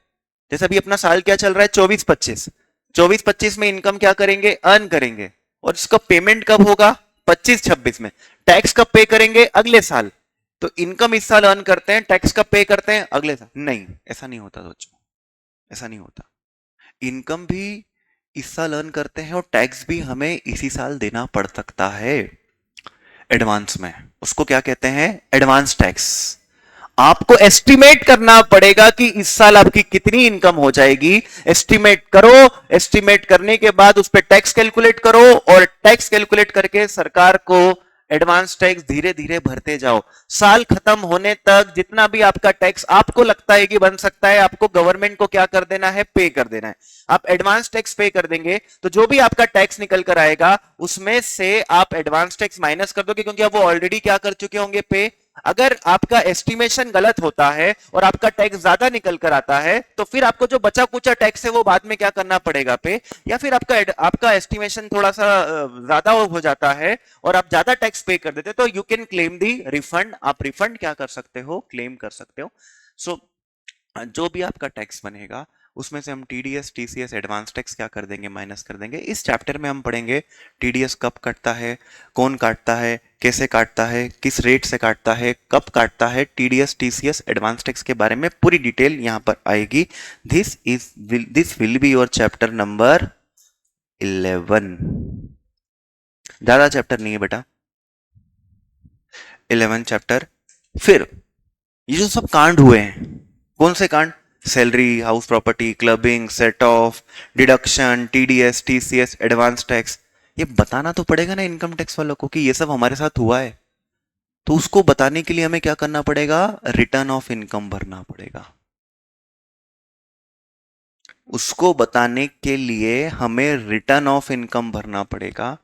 जैसे अभी अपना साल क्या चल रहा है, 24-25, 24-25 में इनकम क्या करेंगे, अर्न करेंगे। और इसका पेमेंट कब होगा, 25-26 में। टैक्स कब पे करेंगे, अगले साल। तो इनकम इस साल अर्न करते हैं, टैक्स कब पे करते हैं, अगले साल। नहीं, ऐसा नहीं होता दोस्तों, ऐसा नहीं होता। इनकम भी इस साल अर्न करते हैं और टैक्स भी हमें इसी साल देना पड़ सकता है एडवांस में। उसको क्या कहते हैं, एडवांस टैक्स। आपको एस्टिमेट करना पड़ेगा कि इस साल आपकी कितनी इनकम हो जाएगी, एस्टिमेट करो, एस्टिमेट करने के बाद उस पर टैक्स कैलकुलेट करो और टैक्स कैलकुलेट करके सरकार को एडवांस टैक्स धीरे धीरे भरते जाओ, साल खत्म होने तक जितना भी आपका टैक्स आपको लगता है कि बन सकता है, आपको गवर्नमेंट को क्या कर देना है, पे कर देना है। आप एडवांस टैक्स पे कर देंगे तो जो भी आपका टैक्स निकल कर आएगा उसमें से आप एडवांस टैक्स माइनस कर दोगे, क्योंकि आप वो ऑलरेडी क्या कर चुके होंगे, पे। अगर आपका एस्टिमेशन गलत होता है और आपका टैक्स ज्यादा निकल कर आता है तो फिर आपको जो बचा कुचा टैक्स है वो बाद में क्या करना पड़ेगा, पे। या फिर आपका एस्टिमेशन थोड़ा सा ज्यादा हो जाता है और आप ज्यादा टैक्स पे कर देते, तो you can claim the refund, आप रिफंड क्या कर सकते हो, क्लेम कर सकते हो। सो जो भी आपका टैक्स बनेगा उसमें से हम टीडीएस टीसीएस एडवांस टैक्स क्या कर देंगे, माइनस कर देंगे। इस चैप्टर में हम पढ़ेंगे टीडीएस कब कटता है, कौन काटता है, कैसे काटता है, किस रेट से काटता है, कब काटता है, टीडीएस टीसीएस एडवांस टैक्स के बारे में पूरी डिटेल यहां पर आएगी। This will be your chapter number 11। ज्यादा चैप्टर नहीं है बेटा, 11 चैप्टर। फिर ये जो सब कांड हुए हैं, कौन से कांड, salary, house property, clubbing, set of, deduction, TDS TCS advance tax, ये बताना तो पड़ेगा ना इनकम टैक्स वालों को कि ये सब हमारे साथ हुआ है। तो उसको बताने के लिए हमें क्या करना पड़ेगा, रिटर्न ऑफ इनकम भरना पड़ेगा। उसको बताने के लिए हमें रिटर्न ऑफ इनकम भरना पड़ेगा,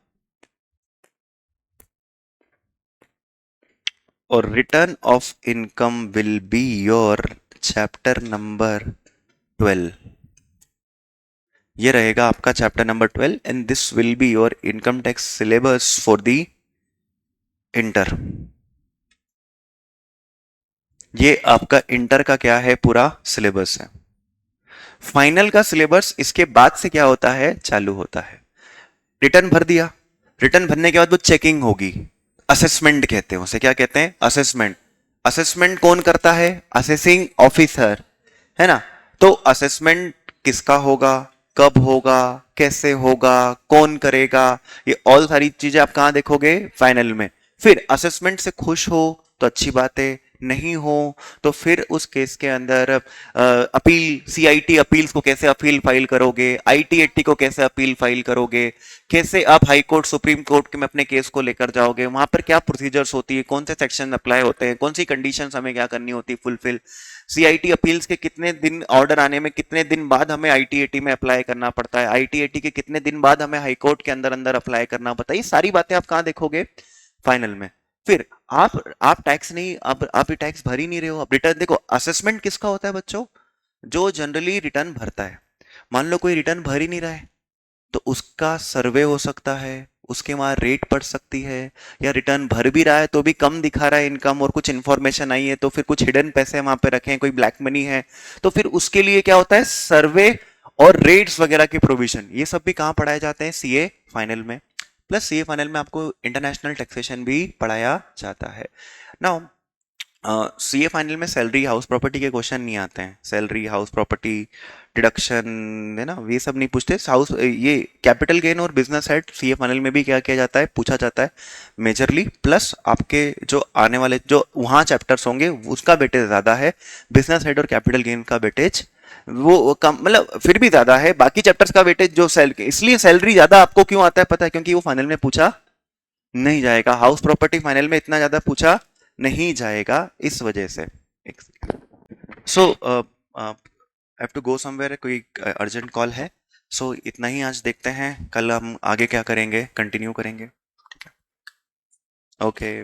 और return of income will be your chapter number 12। ये रहेगा आपका chapter number 12 and this will be your income tax syllabus for the inter. ये आपका इंटर का क्या है, पूरा सिलेबस है। फाइनल का सिलेबस इसके बाद से क्या होता है, चालू होता है। रिटर्न भर दिया, रिटर्न भरने के बाद वो चेकिंग होगी, असेसमेंट कहते हैं उसे, क्या कहते हैं, असेसमेंट। असेसमेंट कौन करता है, असेसिंग ऑफिसर, है ना। तो असेसमेंट किसका होगा, कब होगा, कैसे होगा, कौन करेगा, ये ऑल सारी चीजें आप कहां देखोगे, फाइनल में। फिर असेसमेंट से खुश हो तो अच्छी बात है, नहीं हो तो फिर उस केस के अंदर अपील, सीआईटी अपील्स को कैसे अपील फाइल करोगे, आईटीएटी को कैसे अपील फाइल करोगे, कैसे आप हाई कोर्ट सुप्रीम कोर्ट में अपने केस को लेकर जाओगे, वहां पर क्या प्रोसीजर्स होती है, कौन से सेक्शन अप्लाई होते हैं, कौन सी कंडीशंस हमें क्या करनी होती है फुलफिल, सीआईटी अपील्स के कितने दिन ऑर्डर आने में, कितने दिन बाद हमें आईटीएटी में अप्लाई करना पड़ता है, आईटीएटी के कितने दिन बाद हमें हाई कोर्ट के अंदर अंदर अप्लाई करना पड़ता है, ये सारी बातें आप कहां देखोगे, फाइनल में। फिर आप टैक्स नहीं, आप ये टैक्स भर ही नहीं रहे हो, आप रिटर्न देखो। असेसमेंट किसका होता है बच्चों, जो जनरली रिटर्न भरता है। मान लो कोई रिटर्न भर ही नहीं रहा है तो उसका सर्वे हो सकता है, उसके वहां रेट पड़ सकती है, या रिटर्न भर भी रहा है तो भी कम दिखा रहा है इनकम और कुछ इंफॉर्मेशन आई है तो फिर कुछ हिडन पैसे वहां पे रखे हैं, कोई ब्लैक मनी है, तो फिर उसके लिए क्या होता है, सर्वे और रेट्स वगैरह के प्रोविजन, ये सब भी कहां पढ़ाए जाते हैं, सीए फाइनल में। प्लस सीए फाइनल में आपको इंटरनेशनल टैक्सेशन भी पढ़ाया जाता है। नाउ सीए फाइनल में सैलरी हाउस प्रॉपर्टी के क्वेश्चन नहीं आते हैं, सैलरी हाउस प्रॉपर्टी डिडक्शन है ना, ये सब नहीं पूछते। हाउस ये कैपिटल गेन और बिजनेस हेड सीए फाइनल में भी क्या किया जाता है, पूछा जाता है मेजरली। प्लस आपके जो आने वाले जो वहाँ चैप्टर्स होंगे उसका वेटेज ज़्यादा है, बिजनेस हेड और कैपिटल गेन का वेटेज वो कम, मतलब फिर भी ज़्यादा है, बाकी चैप्टर्स का वेटेज जो इसलिए सैलरी ज़्यादा आपको क्यों आता है पता है, क्योंकि वो फाइनल में पूछा नहीं जाएगा, हाउस प्रॉपर्टी फाइनल में इतना ज़्यादा पूछा नहीं जाएगा इस वजह से। So have to go somewhere, कोई अर्जेंट कॉल है। सो इतना ही आज, देखते हैं कल हम आगे क्या करेंगे, कंटिन्यू करेंगे। ओके।